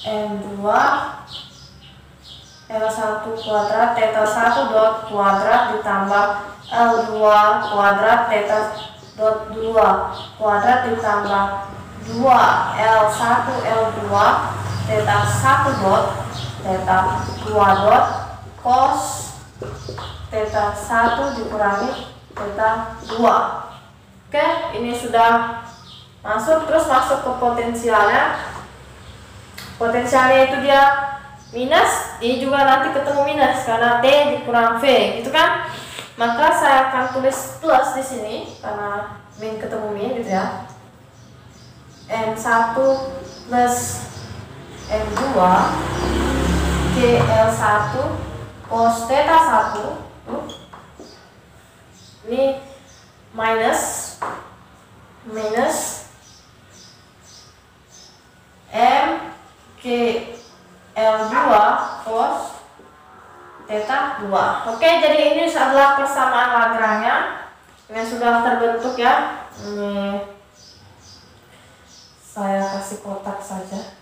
M2 L1 kuadrat theta 1 dot kuadrat ditambah L2 kuadrat theta dot 2 kuadrat ditambah 2 L1 L2 theta 1 dot theta 2 dot cos theta 1 dikurangi theta 2. Oke, ini sudah masuk. Terus masuk ke potensialnya. Potensialnya itu dia minus, ini juga nanti ketemu minus karena T dikurang V gitu kan. Maka saya akan tulis plus di sini karena min ketemu min gitu ya. M1 plus M2 GL1 cos theta 1 ini minus M GL2 cos theta 2. Oke, jadi ini adalah persamaan Lagrange yang sudah terbentuk ya. Ini saya kasih kotak saja.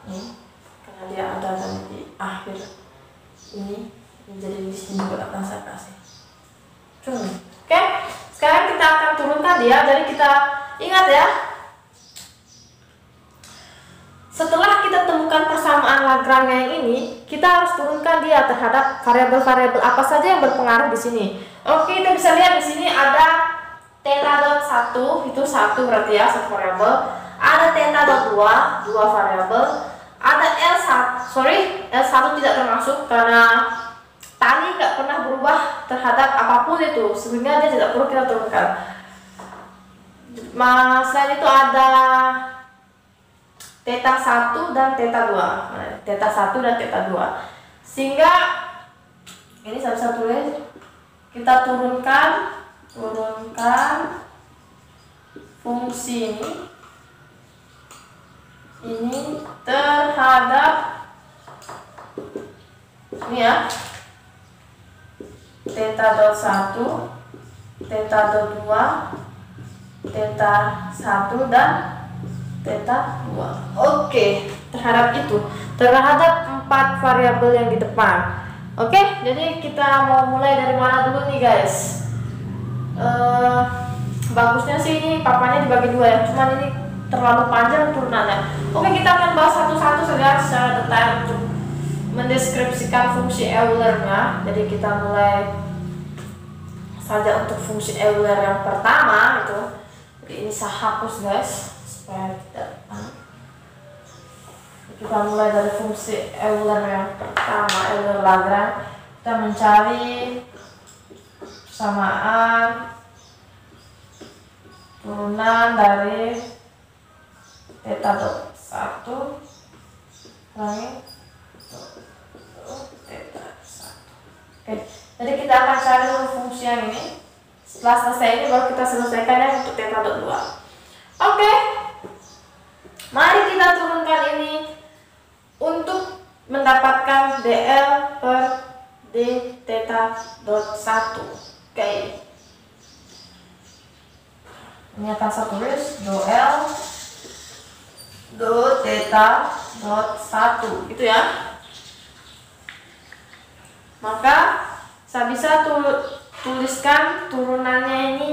Ini karena dia ada di akhir ini, jadi di sini juga akan saya kasih. Oke, sekarang kita akan turunkan dia. Jadi kita ingat ya, setelah kita temukan persamaan Lagrange yang ini, kita harus turunkan dia terhadap variabel-variabel apa saja yang berpengaruh di sini. Oke, kita bisa lihat di sini ada theta dot 1 itu 1 berarti ya, 1 variabel. Ada theta dot 2 variabel. Ada L1 tidak termasuk karena tali nggak pernah berubah terhadap apapun itu, sehingga dia tidak perlu kita turunkan. Selain itu ada theta 1 dan theta 2. Theta 1 dan theta 2. Sehingga ini saya bisa tulis, kita turunkan fungsi ini terhadap ini ya. Theta dot 1, theta dot 2, theta 1 dan theta 2. Oke, terhadap 4 variabel yang di depan. Oke, jadi kita mau mulai dari mana dulu nih guys? Bagusnya sih ini papannya dibagi 2 ya, cuman ini terlalu panjang turunannya. Oke, kita akan bahas satu-satu saja secara detail untuk mendeskripsikan fungsi Euler-nya. Jadi kita mulai saja untuk fungsi Euler yang pertama itu. Jadi ini saya hapus guys supaya tidak. Kita mulai dari fungsi Euler yang pertama, Euler Lagrange. Kita mencari persamaan turunan dari theta dot 1 kurangi theta 1. Oke, jadi kita akan cari dulu fungsi yang ini. Setelah selesai ini baru kita selesaikan ya untuk theta dot 2. Oke, mari kita turunkan ini untuk mendapatkan dl per d theta dot 1. Oke, ini akan saya tulis do L do theta dot 1 gitu ya. Maka saya bisa tuliskan turunannya ini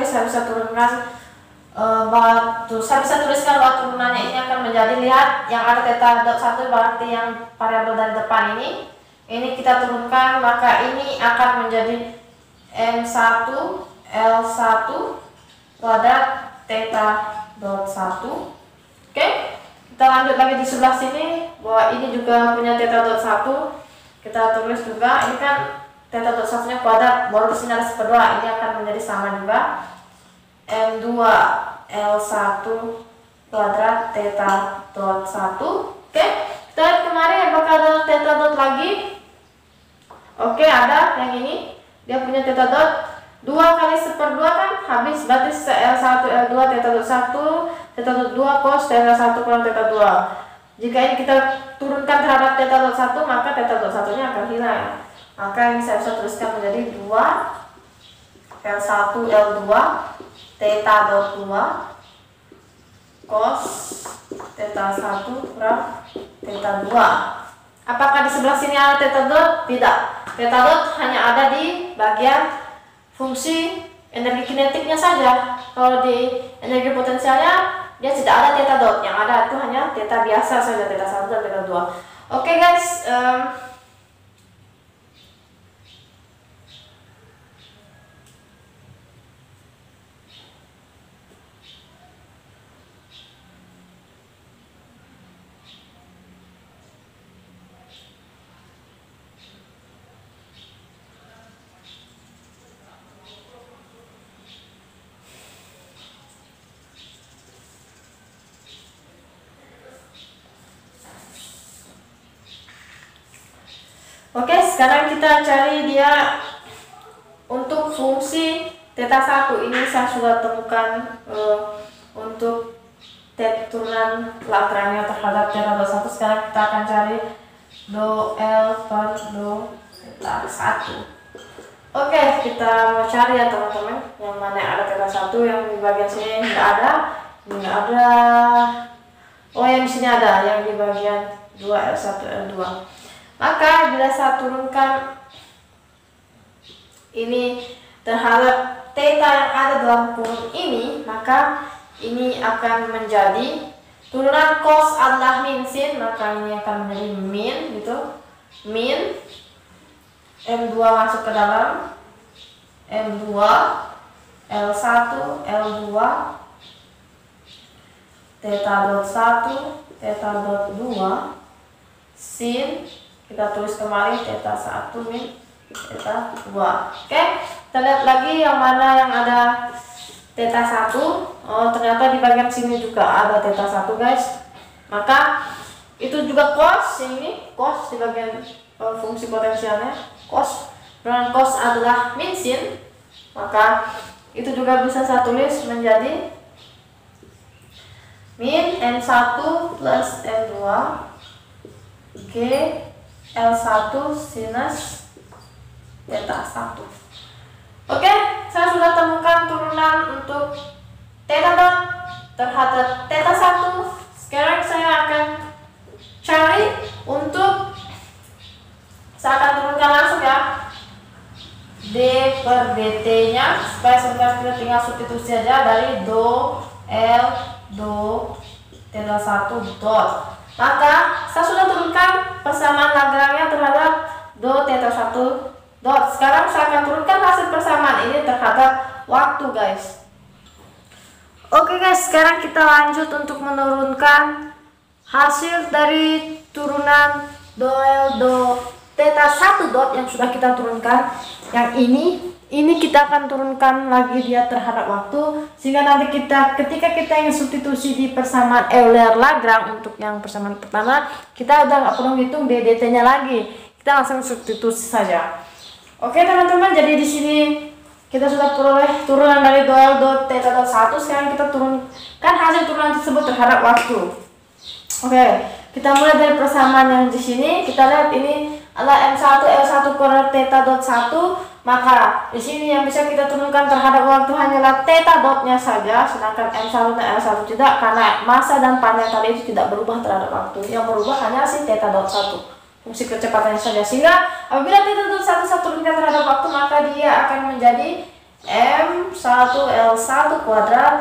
saya bisa turunkan saya bisa tuliskan bahwa turunannya ini akan menjadi, lihat yang ada theta dot 1 berarti yang variabel dari depan ini kita turunkan, maka ini akan menjadi M1 L1 kuadrat theta dot 1. Oke, kita lanjut lagi di sebelah sini bahwa ini juga punya theta dot 1. Kita tulis juga ini kan theta dot 1 nya kuadrat, baru di sini ada sepedua, ini akan menjadi sama juga M2 L1 kuadrat theta dot 1. Oke, kita lihat kemarin apakah ada theta dot lagi. Oke, ada yang ini, dia punya theta dot 2 kali 1/2 kan habis, berarti L1 L2 theta dot 1 theta dot 2 cos theta 1 kurang theta 2. Jika ini kita turunkan terhadap theta dot 1, maka theta dot 1 nya akan hilang. Maka ini saya bisa tuliskan menjadi 2 L1 L2 theta dot 2 cos theta 1 kurang theta 2. Apakah di sebelah sini ada theta dot? Tidak. Theta dot hanya ada di bagian fungsi energi kinetiknya saja. Kalau di energi potensialnya dia tidak ada theta dot. Yang ada itu hanya theta biasa saja, theta 1 dan theta 2. Oke guys, oke, sekarang kita cari dia untuk fungsi theta 1. Ini saya sudah temukan untuk turunan Lagrange terhadap theta dot 1. Sekarang kita akan cari do L per do theta 1. Oke, kita mau cari ya teman-teman, yang mana yang ada theta 1, yang di bagian sini tidak ada, ini tidak ada. Oh, yang di sini ada, yang di bagian 2 L1 L2. Maka bila saya turunkan ini terhadap theta yang ada dalam kurung ini, maka ini akan menjadi turunan cos adalah min sin, maka ini akan menjadi min gitu. Min M2 masuk ke dalam M2 L1 L2 theta dot 1 theta dot 2 sin, kita tulis kembali theta 1 min theta 2. Oke, kita lihat lagi yang mana yang ada theta 1. Oh, ternyata di bagian sini juga ada theta 1 guys. Maka itu juga cos, ini cos di bagian fungsi potensialnya cos. Dan cos adalah min sin, Maka itu juga bisa saya tulis menjadi min M1 plus M2 G L1 sinus theta 1. Oke, saya sudah temukan turunan untuk theta dot terhadap theta 1. Sekarang saya akan cari untuk, saya akan turunkan langsung ya, d per dt nya, supaya sebentar kita tinggal substitusi saja dari do L do theta 1 dot. Maka saya sudah turunkan persamaan Lagrange terhadap do theta 1 dot. Sekarang saya akan turunkan hasil persamaan ini terhadap waktu, guys. Oke guys, sekarang kita lanjut untuk menurunkan hasil dari turunan do L do theta 1 dot yang sudah kita turunkan. Yang ini kita akan turunkan lagi dia terhadap waktu, sehingga nanti ketika kita ingin substitusi di persamaan Euler-Lagrange untuk yang persamaan pertama, kita udah nggak perlu hitung ddt nya lagi, kita langsung substitusi saja. Oke teman-teman, jadi di sini kita sudah peroleh turunan dari do L do theta dot 1. Sekarang kita turunkan hasil turunan tersebut terhadap waktu. Oke, kita mulai dari persamaan yang di sini. Kita lihat ini adalah M1 L1 kuadrat theta dot 1. Maka di sini yang bisa kita turunkan terhadap waktu hanyalah theta dotnya saja, sedangkan M1 dan L1 tidak, karena massa dan panjang tadi itu tidak berubah terhadap waktu. Yang berubah hanya si theta dot 1, fungsi kecepatannya saja. Sehingga apabila theta dot 1 saya turunkan terhadap waktu, maka dia akan menjadi M1 L1 kuadrat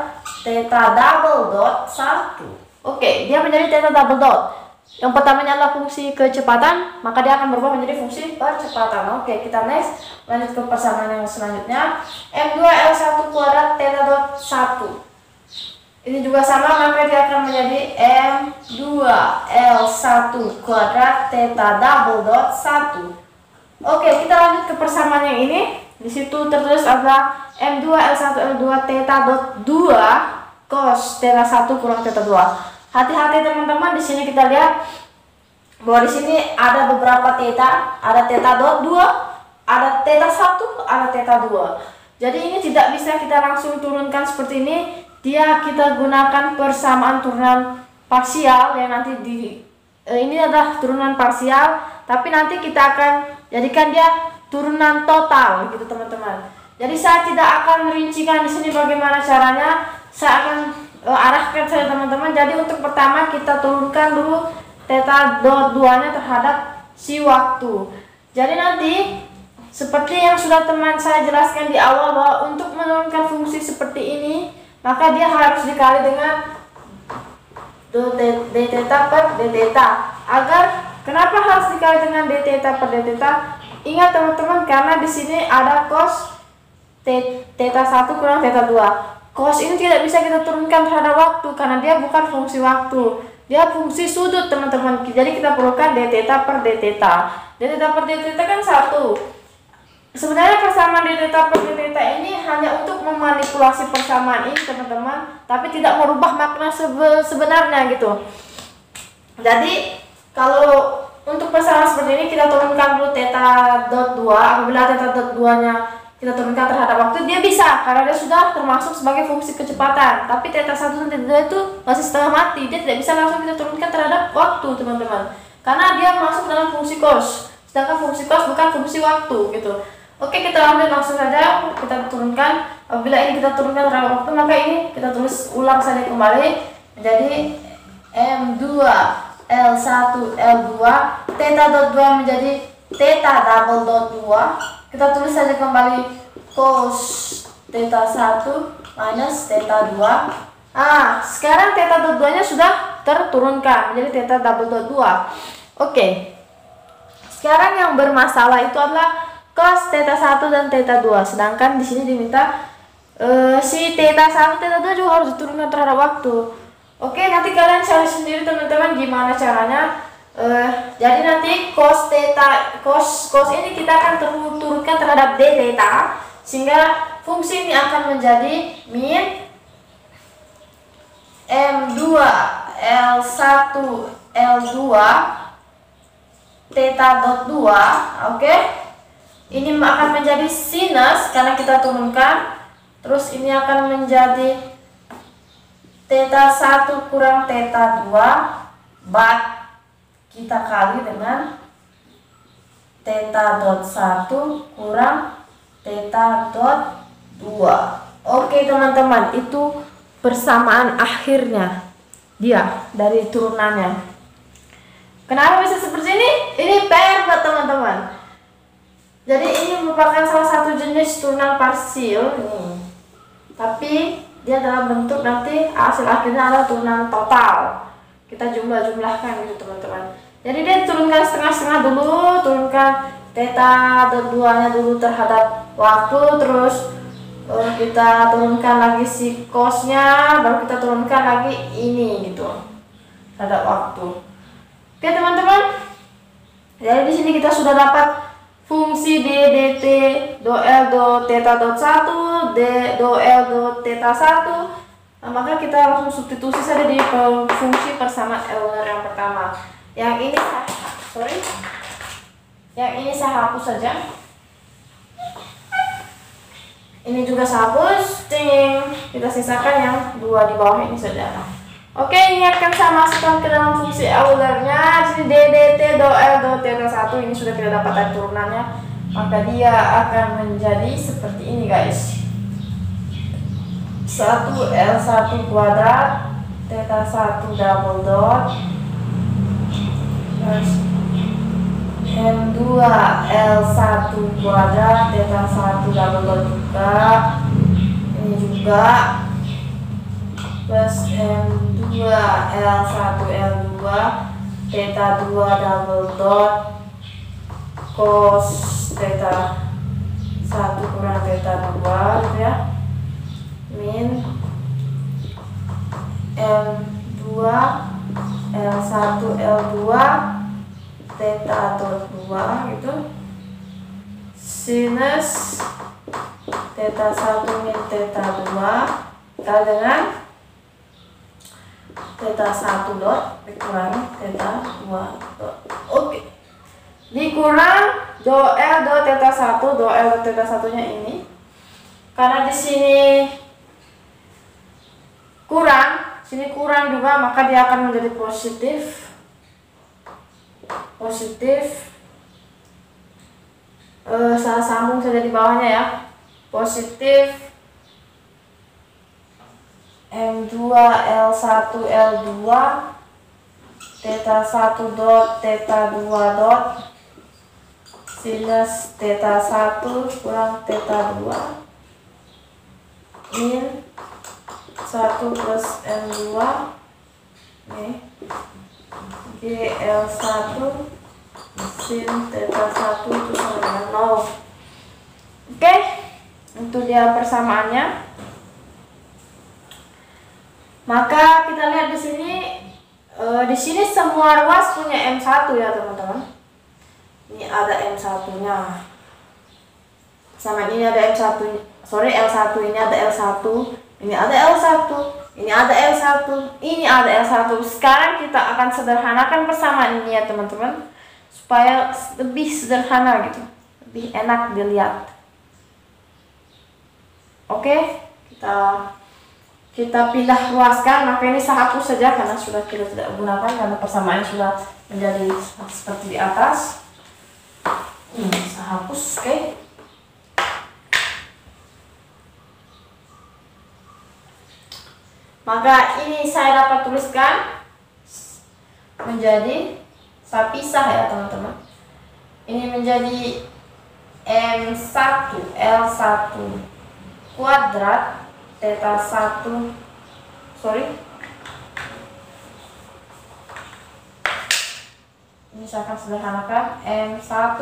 theta double dot 1. Oke, dia menjadi theta double dot. Yang pertamanya adalah fungsi kecepatan, maka dia akan berubah menjadi fungsi percepatan. Oke, kita next lanjut ke persamaan yang selanjutnya. M2 L1 kuadrat theta dot 1. Ini juga sama, maka dia akan menjadi M2 L1 kuadrat theta double dot 1. Oke, kita lanjut ke persamaan yang ini. Di situ tertulis adalah M2 L1 L2 theta dot 2 cos theta 1 kurang theta 2. Hati-hati teman-teman, di sini kita lihat bahwa di sini ada beberapa theta, ada theta dot 2, ada theta 1, ada theta 2. Jadi ini tidak bisa kita langsung turunkan seperti ini. Dia kita gunakan persamaan turunan parsial yang nanti ini adalah turunan parsial, tapi nanti kita akan jadikan dia turunan total gitu teman-teman. Jadi saya tidak akan merincikan di sini bagaimana caranya. Saya akan arahkan saja teman-teman. Jadi untuk pertama kita turunkan dulu theta dot 2 nya terhadap si waktu. Jadi nanti seperti yang sudah teman saya jelaskan di awal, bahwa untuk menurunkan fungsi seperti ini, maka dia harus dikali dengan do d theta per d theta. Kenapa harus dikali dengan d theta per d theta? Ingat teman-teman, karena di sini ada cos theta 1 kurang theta 2. Cos ini tidak bisa kita turunkan terhadap waktu karena dia bukan fungsi waktu, dia fungsi sudut teman-teman. Jadi kita perlukan d theta per d theta. D theta per d theta kan 1. Sebenarnya persamaan d theta per d theta ini hanya untuk memanipulasi persamaan ini teman-teman, tapi tidak merubah makna sebenarnya gitu. Jadi kalau untuk persamaan seperti ini kita turunkan dulu theta dot 2. Apabila theta dot 2 nya kita turunkan terhadap waktu, dia bisa karena dia sudah termasuk sebagai fungsi kecepatan. Tapi theta 1 dan theta 2 itu masih setengah mati, dia tidak bisa langsung kita turunkan terhadap waktu teman-teman, karena dia masuk dalam fungsi cos, sedangkan fungsi cos bukan fungsi waktu gitu. Oke, kita ambil langsung saja, kita turunkan. Apabila ini kita turunkan terhadap waktu, maka ini kita tulis ulang saja kembali menjadi M2 L1 L2 theta dot 2 menjadi theta double dot 2. Kita tulis saja kembali cos theta 1 minus theta 2. Sekarang theta dot 2 nya sudah terturunkan menjadi theta double dot 2. Oke. Sekarang yang bermasalah itu adalah cos theta 1 dan theta 2. Sedangkan di sini diminta si theta 1 theta 2 juga harus diturunkan terhadap waktu. Oke, nanti kalian cari sendiri teman-teman gimana caranya. Jadi nanti cos theta cos ini kita akan turunkan terhadap d theta, sehingga fungsi ini akan menjadi min M2 L1 L2 theta dot 2. Oke, Ini akan menjadi sinus karena kita turunkan. Terus ini akan menjadi theta 1 kurang theta 2, but kita kali dengan theta dot 1 kurang theta dot 2. Oke teman-teman, itu persamaan akhirnya dia dari turunannya. Kenapa bisa seperti ini? Ini PR buat teman-teman. Jadi ini merupakan salah satu jenis turunan parsial nih. Tapi dia dalam bentuk nanti hasil akhirnya adalah turunan total. Kita jumlah-jumlahkan gitu teman-teman. Jadi dia turunkan setengah-setengah dulu, turunkan theta dot 2-nya dulu terhadap waktu, terus kita turunkan lagi si cosnya, baru kita turunkan lagi ini gitu terhadap waktu. Oke teman-teman. Jadi di sini kita sudah dapat fungsi d dt do L do theta dot 1, d do L do theta 1. Nah, maka kita langsung substitusi saja di fungsi persamaan Euler yang pertama. Yang ini saya hapus saja. Ini juga saya hapus. Ting. Kita sisakan yang dua di bawah ini saja. Oke, ingatkan saya masukkan ke dalam fungsi Eulernya. Di sini d dt do L do theta 1 ini sudah kita dapatkan turunannya. Maka dia akan menjadi seperti ini guys. 1 L1 kuadrat theta 1 double dot terus M2 L1 kuadrat theta 1 double dot juga, ini juga, plus M2 L1 L2 theta 2 double dot cos theta 1 kurang theta 2 gitu ya, min M2 L1 L2 theta dot 2 gitu, sinus theta 1 min theta 2 kali dengan theta 1 dot dikurangi theta 2 dot. Oke. Dikurang do L do theta 1, do L do theta 1-nya ini. Karena di sini kurang, sini kurang juga, maka dia akan menjadi positif. Saya sambung saja di bawahnya ya. Positif M2 L1 L2 theta 1 dot theta 2 dot sinus theta 1 kurang theta 2 min 1 plus M2 nih GL1 sin theta 1 itu sama dengan 0. Oke, itu dia persamaannya. Maka kita lihat di sini semua ruas punya M1 ya teman-teman. Ini ada M1-nya. Sama ini ada M1. L1 ini ada L1, ini ada L1, ini ada L1, ini ada L1. Sekarang kita akan sederhanakan persamaan ini ya teman-teman, supaya lebih sederhana gitu, lebih enak dilihat. Oke, kita pindah ruaskan. Maka ini saya hapus saja karena sudah kita tidak gunakan, karena persamaannya sudah menjadi seperti di atas. Ini saya hapus. Oke. Maka ini saya dapat tuliskan menjadi, saya pisah ya teman-teman. Ini menjadi M1 L1 kuadrat theta 1 ini saya akan sederhanakan, M1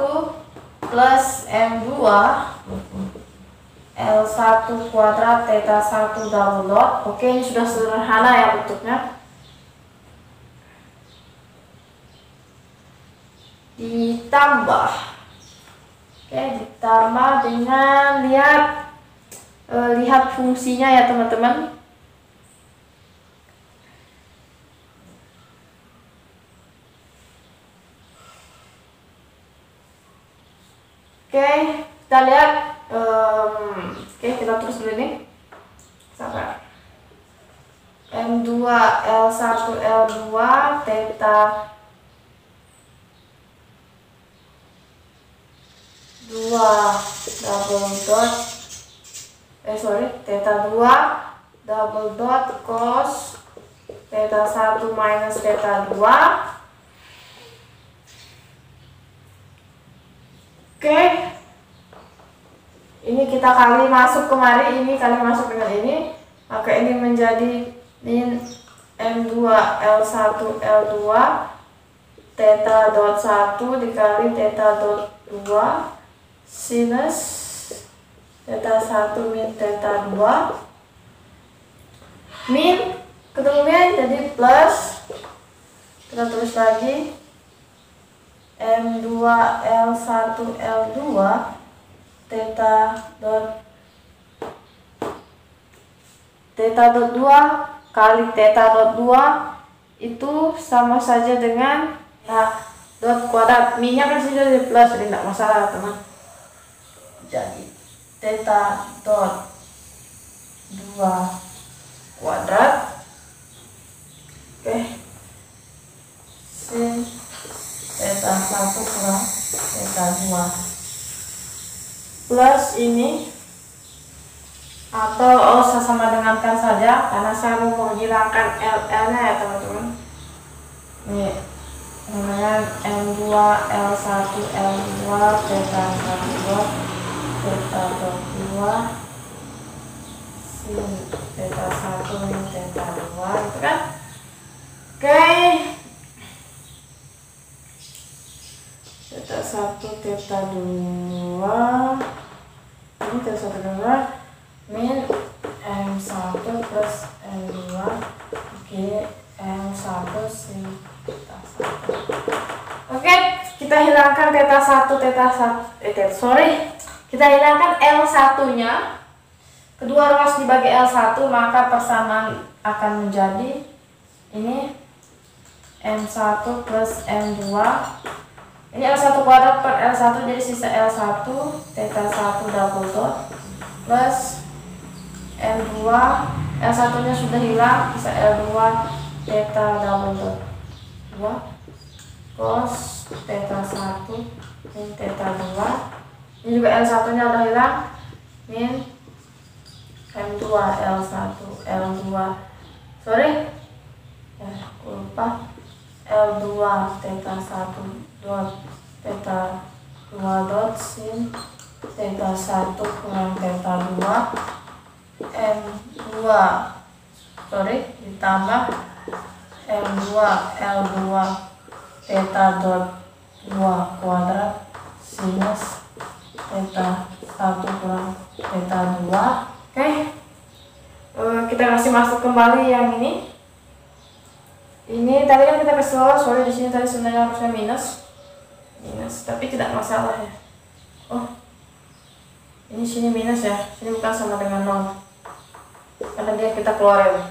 plus M2 L1 kuadrat theta 1 double dot. Oke, ini sudah sederhana ya bentuknya. Ditambah dengan lihat fungsinya ya teman-teman. Oke, kita lihat. Oke, kita terus dulu nih. Sampai M2 L1 L2 theta 2 double dot theta 2 double dot cos theta 1 minus theta 2. Oke, ini kita kali masuk kemari, ini kali masuk dengan ini, maka ini menjadi min M2 L1 L2 theta dot 1 dikali theta dot 2 sinus theta 1 min theta 2 min ketemu min jadi plus, kita tulis lagi M2 L1 L2 theta dot 2 kali theta dot 2 itu sama saja dengan dot kuadrat, minyak kan sudah di plus, jadi tidak masalah teman. Jadi theta dot 2 kuadrat, oke, sin theta 1 kurang theta 2 plus ini, atau saya sama dengankan saja karena saya mau menghilangkan LL nya ya teman-teman. Ini dengan M2 L1 L2 theta 1 theta 2 sin theta 1 min theta 2 itu kan. Oke, theta 1 theta 2 ini theta 1 2 min M1 plus M2 M1 sin theta 1. Oke, kita hilangkan theta 1 kita hilangkan L1 nya, kedua ruas dibagi L1, maka persamaan akan menjadi ini M1 plus M2. Ini L1 kuadrat per L1, jadi sisa L1 theta 1 double dot plus L2, L1 nya sudah hilang, sisa L2 theta double dot 2 cos theta 1 min theta 2. Ini juga L1 nya udah hilang, min M2 L1 L2 lupa L2 theta 1 dot theta 2 dot sin theta 1 kurang theta 2 M2 ditambah M2 L2 theta dot 2 kuadrat sinus theta 1 kurang theta 2. Oke, kita kasih masuk kembali yang ini. Ini tadi kan kita kasih sorry di sini tadi sebenarnya harusnya minus, tapi tidak masalah ya. Oh, ini sini minus ya, sini bukan sama dengan 0 karena dia kita keluarin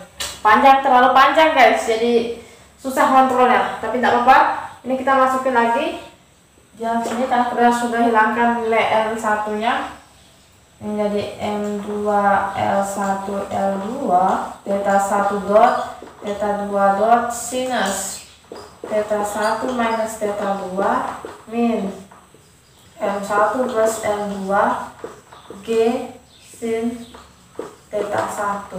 terlalu panjang guys, jadi susah kontrolnya, tapi tidak apa-apa. Ini kita masukin lagi yang sini karena kita sudah hilangkan nilai L1 nya menjadi M2 L1 L2 theta 1 dot theta 2 dot sinus theta 1 minus theta 2 min M1 plus M2 G sin theta 1.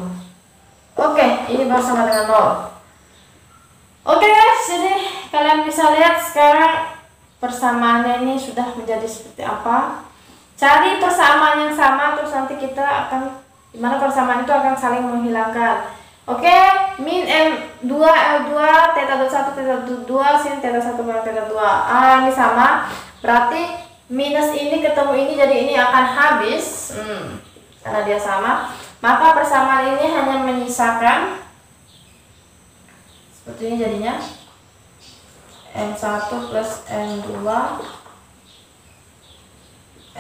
Oke, ini bersama dengan 0. Oke guys, jadi kalian bisa lihat sekarang persamaannya ini sudah menjadi seperti apa. Cari persamaan yang sama, terus nanti kita akan dimana persamaan itu akan saling menghilangkan. Oke, min M2 L2 theta 1 theta 2 sin theta 1 kurang theta 2. Ini sama, berarti minus ini ketemu ini, jadi ini akan habis karena dia sama. Maka persamaan ini hanya menyisakan seperti ini jadinya M1 plus M2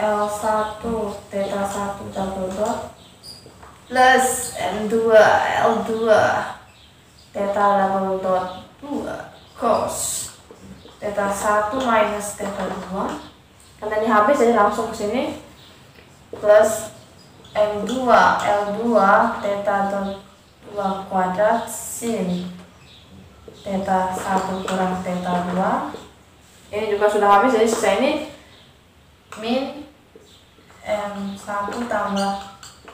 L1 theta 1 double dot plus M2 L2 theta double dot 2 cos theta 1 minus theta 2 Karena ini habis jadi langsung ke sini. Plus M2 L2 theta dot 2 kuadrat sin theta 1 kurang theta 2. Ini juga sudah habis, jadi sisa ini min M1 tambah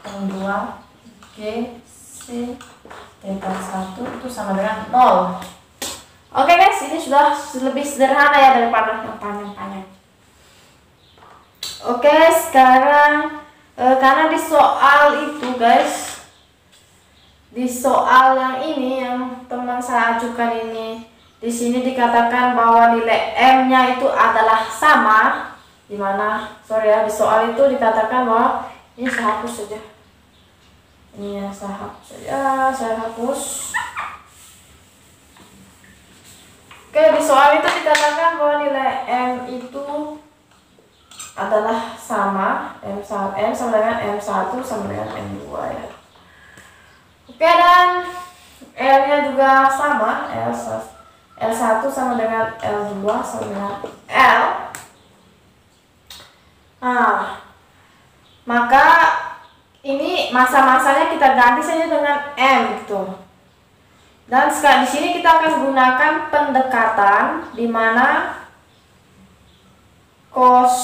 M2 G sin theta 1 itu sama dengan 0. Oke guys, ini sudah lebih sederhana ya daripada yang panjang-panjang. Oke, sekarang karena di soal itu guys, di soal yang ini yang teman saya ajukan ini, di sini dikatakan bahwa nilai M-nya itu adalah sama, dimana sorry ya, di soal itu dikatakan bahwa ini saya hapus saja. Ini ya, saya hapus saja, saya hapus. Oke, di soal itu dikatakan bahwa nilai M itu adalah sama, M sama dengan M1 sama dengan M2 ya. Oke, dan L-nya juga sama, L1 sama dengan L2 sama dengan L. Nah, maka ini masa-masanya kita ganti saja dengan M gitu. Dan sekarang di sini kita akan gunakan pendekatan di mana cos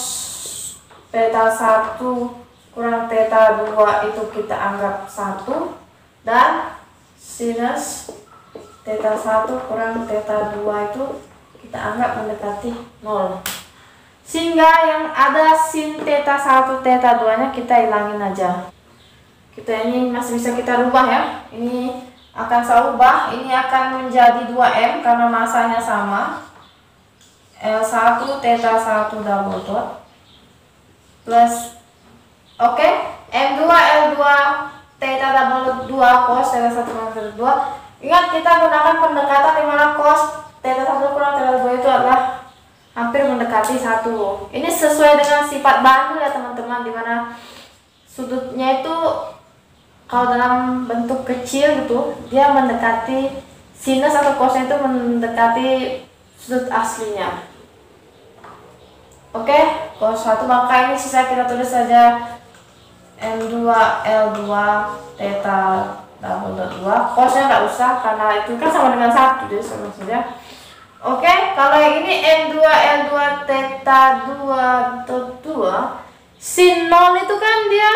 theta 1 kurang theta 2 itu kita anggap 1 dan sinus theta 1 kurang theta 2 itu kita anggap mendekati 0. Sehingga yang ada sin theta 1 theta 2 nya kita hilangin aja. Kita ini masih bisa kita rubah ya. Ini akan saya ubah, ini akan menjadi 2M karena masanya sama. L1 theta 1 double dot plus M2 L2 theta double 2 cos theta 1 kurang theta 2. Ingat, kita gunakan pendekatan di mana cos theta 1 kurang theta 2 itu adalah hampir mendekati 1. Ini sesuai dengan sifat bandul ya teman-teman, di mana sudutnya itu kalau dalam bentuk kecil gitu, dia mendekati sinus atau cosnya itu mendekati sudut aslinya. Oke, cos 1, maka ini sisa kita tulis saja M2 L2 theta double dot 2. Cosnya nggak usah karena itu kan sama dengan 1, jadi sama saja. Oke, kalau yang ini M2 L2 theta 2 dot 2, sin 0 itu kan dia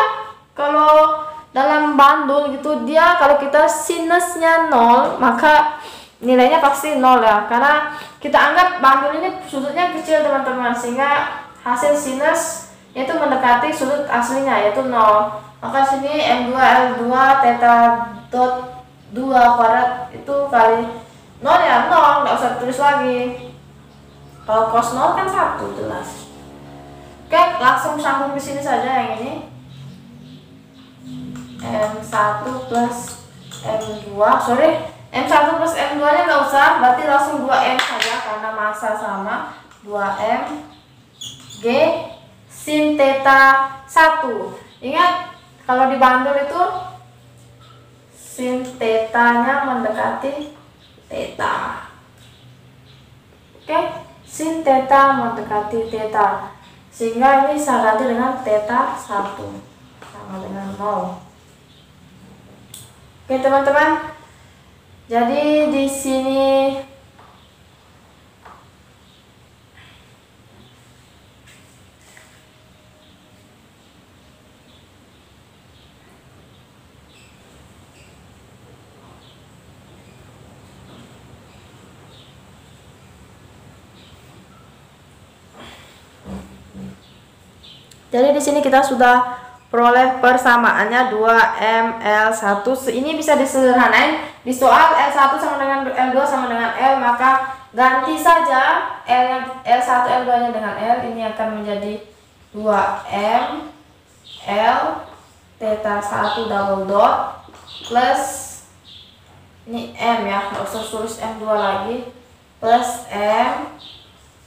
kalau dalam bandul gitu, dia kalau kita sinusnya 0 maka nilainya pasti 0 ya, karena kita anggap bandul ini sudutnya kecil teman-teman, sehingga hasil sinus itu mendekati sudut aslinya yaitu 0. Maka sini M2 L2 theta dot 2 kuadrat itu kali 0 ya 0, nggak usah tulis lagi. Kalau cos 0 kan 1 jelas. Oke, langsung sambung ke sini saja yang ini. M1 plus M2, M1 plus M2 nya nggak usah, berarti langsung 2M saja karena massa sama. 2M G sin theta 1. Ingat, kalau di bandul itu sin theta nya mendekati theta. Oke, sin theta mendekati theta, sehingga ini saya ganti dengan theta 1 sama dengan 0. Oke teman-teman, jadi di sini kita sudah peroleh persamaannya 2ML1. Ini bisa disederhanain. Di soal L1 sama dengan L2 sama dengan L, maka ganti saja L1 L2 nya dengan L. Ini akan menjadi 2M L theta 1 double dot plus ini M ya, nggak usah tulis M2 lagi, plus M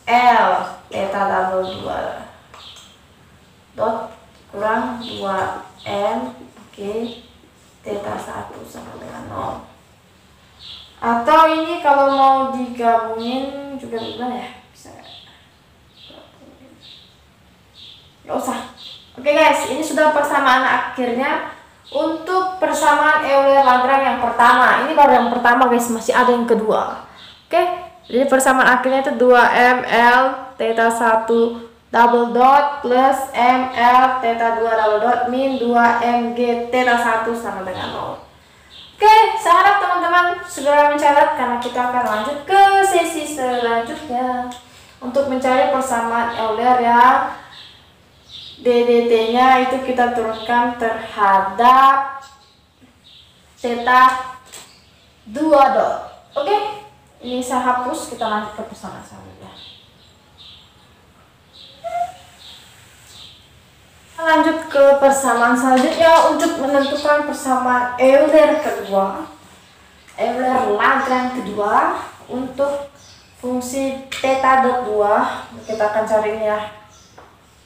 L theta double 2 dot kurang 2M G theta 1 sama dengan 0. Atau ini kalau mau digabungin juga gimana ya, bisa nggak usah. Oke guys, ini sudah persamaan akhirnya untuk persamaan Euler-Lagrange yang pertama. Ini baru yang pertama guys, masih ada yang kedua. Oke, jadi persamaan akhirnya itu 2ml theta 1 double dot plus ml theta 2 double dot min 2mg theta 1 sama dengan 0. Oke, saya harap teman-teman segera mencatat karena kita akan lanjut ke sesi selanjutnya untuk mencari persamaan Euler yang DDT-nya itu kita turunkan terhadap theta 2 dot. Oke, ini saya hapus, kita lanjut ke persamaan selanjutnya. Lanjut ke persamaan selanjutnya untuk menentukan persamaan Euler kedua, Euler-Lagrange kedua untuk fungsi theta dot 2. Kita akan cari ini ya.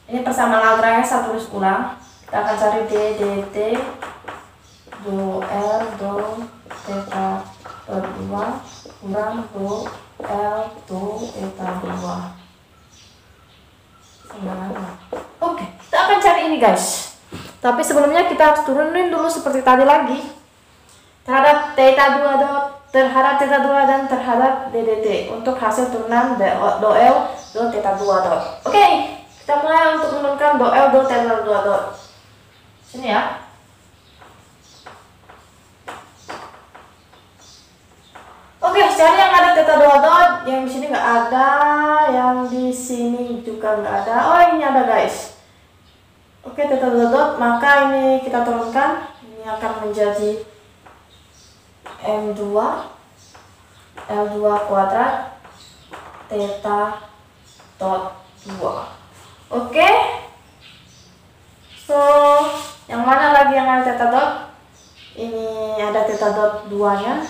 Ini persamaan Lagrange, saya tulis ulang. Kita akan cari DDT do L do theta dot 2 kurang do L do theta 2 sama. Oke, kita akan cari ini guys. Tapi sebelumnya kita harus turunin dulu seperti tadi lagi terhadap theta 2 dot, terhadap theta 2 dan terhadap DDT untuk hasil turunan do L do theta 2 dot. Oke, kita mulai untuk menurunkan do L do theta 2 dot. Sini ya. Oke, cari yang ada theta 2 dot, yang di sini nggak ada, yang di sini juga nggak ada. Oh, ini ada guys. Oke, theta 2 dot, maka ini kita turunkan. Ini akan menjadi M2 L2 kuadrat theta dot 2. Oke. So, yang mana lagi yang ada theta dot? Ini ada theta dot 2-nya.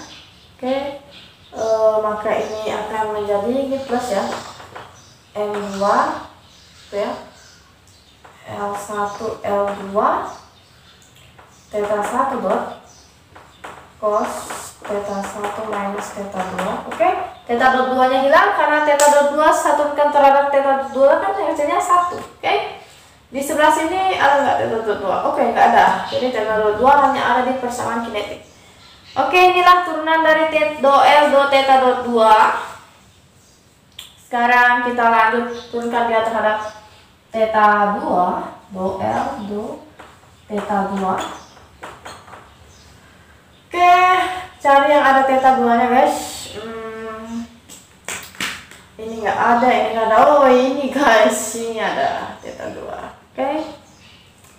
Oke. Maka ini akan menjadi ini plus ya. M2 itu ya. L1 L2 theta 1 dot cos theta 1 minus theta 2. Oke, theta dot 2 nya hilang karena theta dot 2 satukan terhadap theta 2 kan hasilnya 1. Oke, di sebelah sini ada nggak theta dot 2? Oke, nggak ada. Jadi theta dot 2 hanya ada di persamaan kinetik. Oke, inilah turunan dari do L do theta dot 2. Sekarang kita lanjut turunkan dia terhadap theta 2 do L do theta 2. Oke, cari yang ada theta 2 nya guys. Ini nggak ada, ini nggak ada. Oh, ini guys, ini ada theta 2. Oke,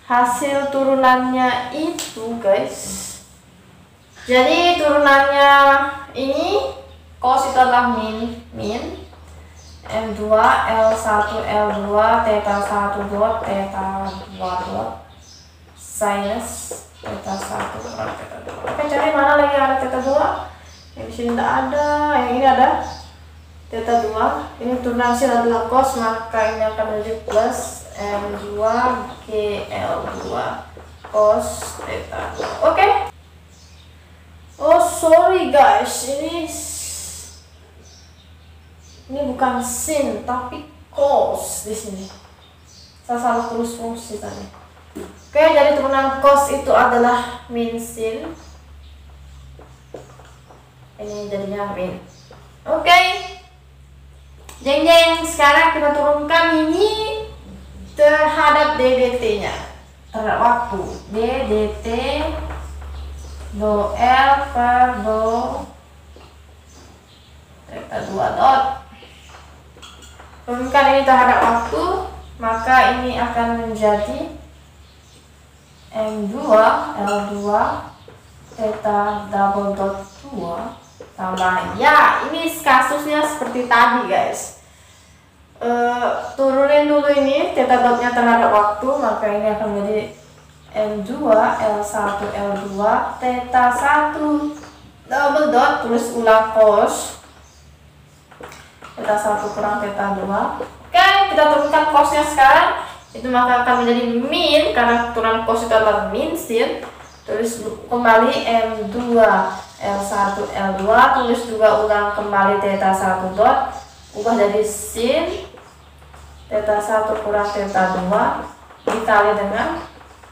hasil turunannya itu guys, jadi turunannya ini cos itu adalah min M2 L1 L2 theta 1 dot theta 2 dot sinus theta 1 kurang theta 2. Oke, cari mana lagi ada theta 2? Yang di sini tidak ada, yang ini ada theta 2. Ini turunan hasil adalah cos, maka ini akan menjadi plus M2 GL2 cos theta 2. Oke. Oh, sorry guys, ini bukan sin tapi cos di sini. Saya salah tulis fungsi tadi. Oke, jadi turunan cos itu adalah min sin. Ini jadinya min. Oke. Jeng, sekarang kita turunkan ini terhadap DDT-nya. Terhadap waktu. DDT do L per do theta 2 dot. Turunkan ini terhadap waktu, maka ini akan menjadi M2 L2 theta double dot 2 tambah, ya ini kasusnya seperti tadi guys. Turunin dulu ini theta dotnya terhadap waktu, maka ini akan menjadi M2 L1 L2 theta 1 double dot, tulis ulang cos theta 1 kurang theta 2. Oke, kita turunkan cosnya sekarang, itu maka akan menjadi min karena turunan cos itu adalah min sin. Tulis kembali M2 L1 L2, tulis juga ulang kembali theta 1 dot, ubah jadi sin theta 1 kurang theta 2 dikali dengan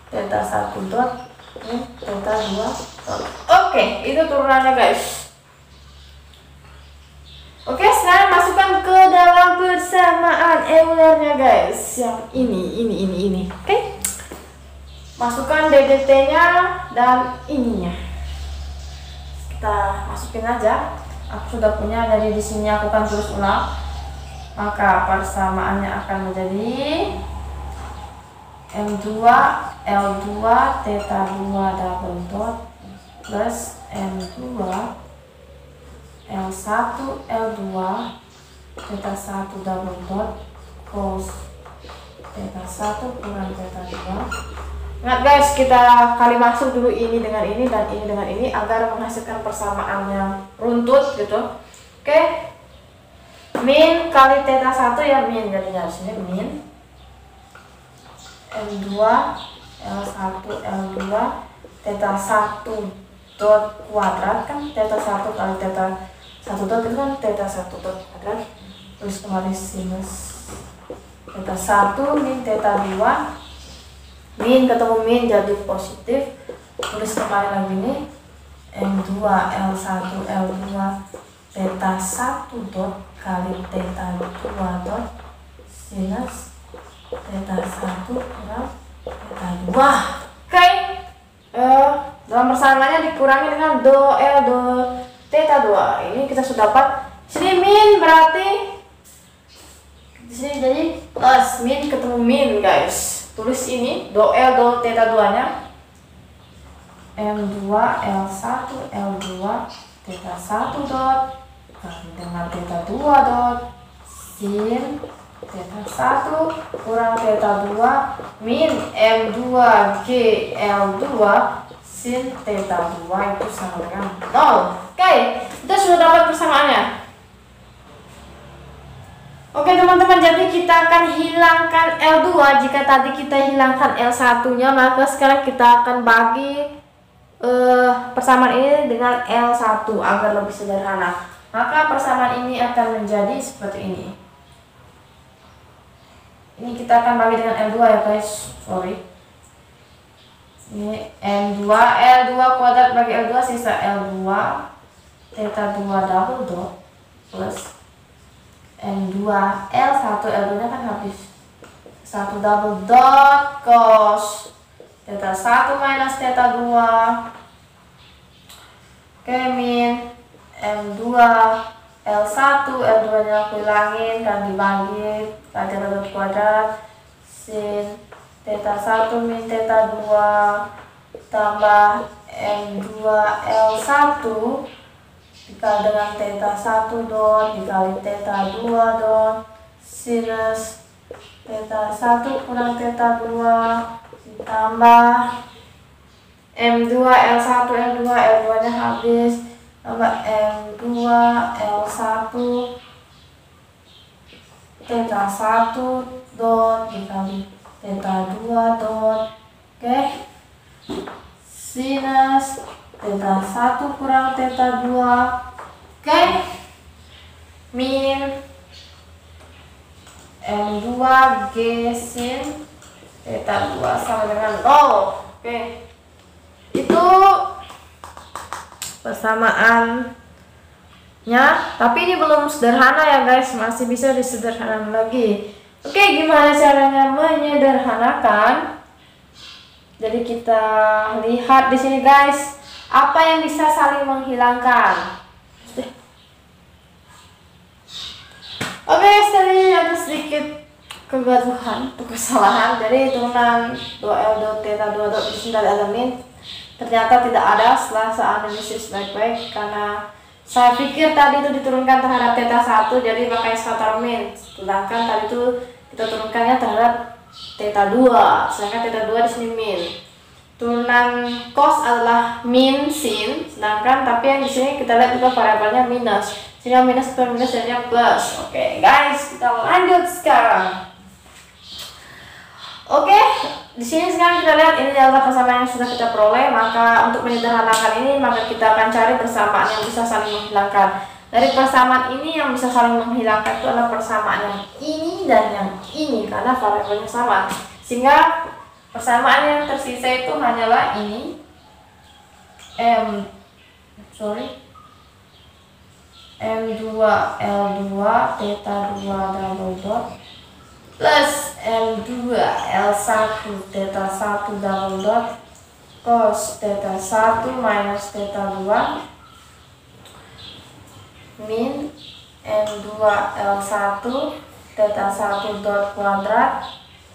theta 1 dot min theta 2 dot. Oke, itu turunannya guys. Oke, sekarang masukkan ke dalam persamaan Eulernya guys. Yang ini. Oke. Masukkan DDT-nya dan ininya. Kita masukin aja. Aku sudah punya, dari di sini aku akan tulis ulang. Maka persamaannya akan menjadi M2 L2 theta 2 double dot plus M2 L1 L2 theta 1 double dot cos theta 1 kurang theta 2. Ingat guys, kita kali masuk dulu ini dengan ini dan ini dengan ini agar menghasilkan persamaan yang runtut gitu. Oke. Min kali theta 1 ya min, jadinya di sini min M2 L1 L2 theta 1 dot kuadrat, kan theta 1 kali theta 1 dot itu kan theta 1 dot kuadrat, terus kembali sinus theta 1 min theta 2, min ketemu min jadi positif, tulis kembali lagi nih M2 L1 L2 theta 1 dot kali theta 2 dot sinus theta 1 kurang theta 2. Oke. Dalam persamaannya dikurangi dengan do L do theta 2. Ini kita sudah dapat. Sini min berarti di sini jadi plus, min ketemu min guys. Tulis ini do L do theta 2-nya M2 L1 L2 theta 1 dot kali dengan theta 2 dot sin theta 1 kurang theta 2 min M2 G L2 sin theta 2 itu sama dengan 0. Oke, kita sudah dapat persamaannya. Oke teman-teman, jadi kita akan hilangkan L2. Jika tadi kita hilangkan L1 nya, maka sekarang kita akan bagi persamaan ini dengan L1 agar lebih sederhana. Maka persamaan ini akan menjadi seperti ini. Ini kita akan bagi dengan L2 ya guys, sorry. Ini M2 L2 kuadrat bagi L2, sisa L2 theta 2 double dot plus M2 L1 L2 nya kan habis 1 double dot cos theta 1 minus theta 2. Oke, min M2 L1 L2 nya aku hilangin kan dibagi kan theta dot kuadrat sin theta 1 min theta 2 tambah M2 L1 dikali dengan theta 1 dot dikali theta 2 dot sinus theta 1 kurang theta 2 ditambah M2 L1 L2 L2 nya habis tambah M2 L1 theta 1 dot dikali theta 2 dot oke sinus theta 1 kurang theta 2 oke min M2 G sin theta 2 sama dengan 0. Oke, itu persamaannya, tapi ini belum sederhana ya guys, masih bisa disederhanakan lagi. Oke, gimana caranya menyederhanakan? Jadi kita lihat di sini guys, apa yang bisa saling menghilangkan. Oke, tadi ada sedikit kegaduhan atau kesalahan. Jadi turunan 2L dot theta 2 dot di sini ada min, ternyata tidak ada setelah saya analisis baik-baik, karena saya pikir tadi itu diturunkan terhadap theta 1, jadi makanya saya taruh min. Sedangkan tadi itu kita turunkannya terhadap theta 2, sedangkan theta 2 di sini min. Turunan cos adalah min sin, sedangkan tapi yang di sini kita lihat juga variabelnya minus. Sehingga minus per minus jadinya plus. Oke, guys, kita lanjut sekarang. Oke, di sini sekarang kita lihat ini adalah persamaan yang sudah kita peroleh. Maka untuk menyederhanakan ini, maka kita akan cari persamaan yang bisa saling menghilangkan. Dari persamaan ini yang bisa saling menghilangkan itu adalah persamaan yang ini dan yang ini karena variabelnya sama. Sehingga Persamaan yang tersisa itu hanyalah ini M2 L2 theta 2 double dot plus M2 L1 theta 1 double dot cos theta 1 minus theta 2 min M2 L1 theta 1 dot kuadrat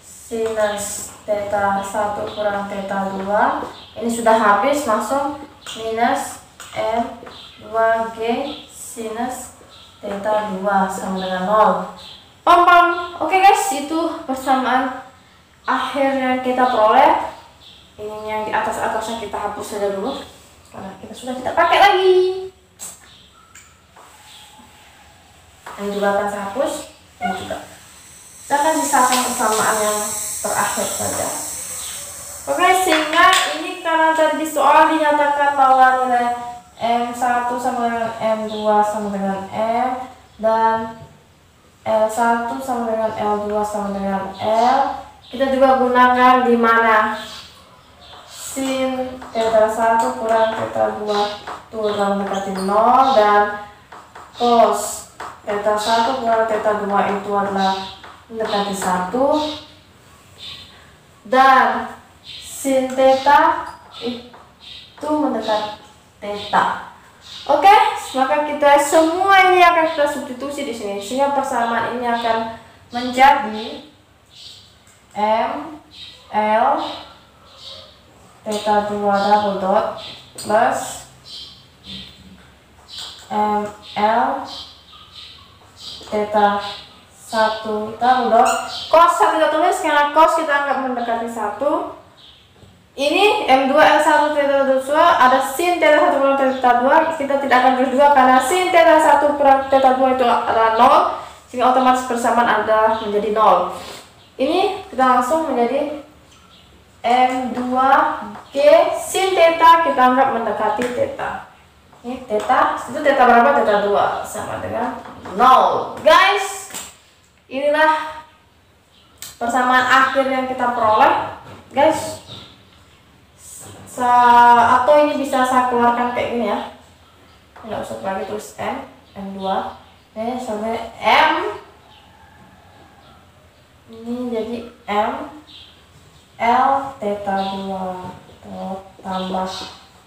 sinus theta 1 kurang theta 2. Ini sudah habis, langsung minus M2G sinus theta 2 sama dengan 0. Pam. Oke guys, itu persamaan akhir yang kita peroleh. Ini yang di atasnya kita hapus saja dulu karena kita sudah tidak pakai lagi. Ini juga akan saya hapus. Ini juga saya akan sisakan persamaan yang terakhir saja. Oke, sehingga ini karena tadi di soal dinyatakan bahwa nilai M1 sama dengan M2 sama dengan M dan L1 sama dengan L2 sama dengan L, kita juga gunakan di mana sin theta 1 kurang theta 2 itu adalah mendekati 0 dan cos theta 1 kurang theta 2 itu adalah mendekati 1 dan sin theta itu mendekati theta. Oke, maka kita semua ini akan kita substitusi di sini sehingga persamaan ini akan menjadi M L theta 2 double dot plus M L theta 1 double dot cos kita tulis karena cos kita anggap mendekati 1. Ini M2 L1 theta 2 ada sin theta 1 kurang theta 2, kita tidak akan tulis 2 karena sin theta 1 kurang theta 2 itu adalah 0 sehingga otomatis persamaan ada menjadi 0. Ini kita langsung menjadi M2G sin theta kita anggap mendekati theta. Ini theta, itu theta berapa? Theta 2 sama dengan 0. Guys, inilah persamaan akhir yang kita peroleh, guys. Atau ini bisa saya keluarkan kayak gini ya, nggak usah lagi tulis M, M2 sampai M, ini jadi M L theta 2 tambah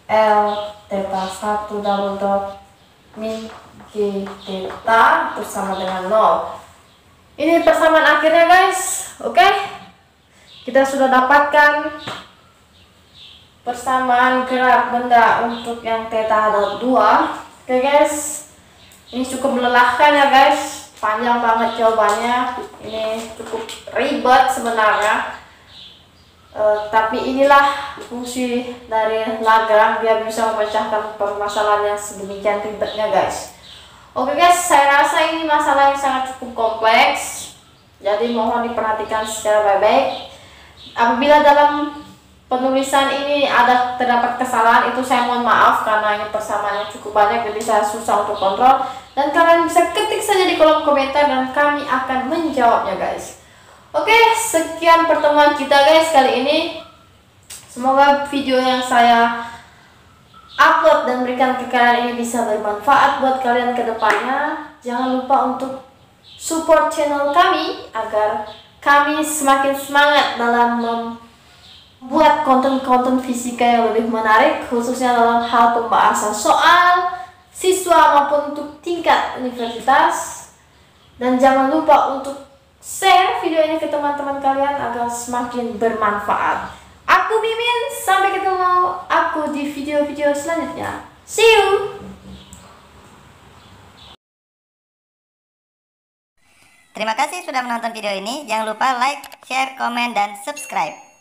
L theta 1 double dot min G theta itu sama dengan 0. Ini persamaan akhirnya guys. Oke, kita sudah dapatkan persamaan gerak benda untuk yang theta ada 2. Oke guys, ini cukup melelahkan ya guys, panjang banget jawabannya, ini cukup ribet sebenarnya, tapi inilah fungsi dari Lagrange, dia bisa memecahkan permasalahan yang sedemikian ribetnya guys. Oke guys, saya rasa ini masalah yang sangat cukup kompleks, jadi mohon diperhatikan secara baik-baik. Apabila dalam penulisan ini terdapat kesalahan, itu saya mohon maaf karena ini persamaannya cukup banyak jadi saya susah untuk kontrol, dan kalian bisa ketik saja di kolom komentar dan kami akan menjawabnya guys. Oke, sekian pertemuan kita guys kali ini. Semoga video yang saya upload dan berikan ke kalian ini bisa bermanfaat buat kalian ke depannya. Jangan lupa untuk support channel kami agar kami semakin semangat dalam buat konten-konten fisika yang lebih menarik, khususnya dalam hal pembahasan soal siswa maupun untuk tingkat universitas. Dan jangan lupa untuk share video ini ke teman-teman kalian agar semakin bermanfaat. Aku Mimin, sampai ketemu aku di video-video selanjutnya. See you! Terima kasih sudah menonton video ini. Jangan lupa like, share, komen, dan subscribe.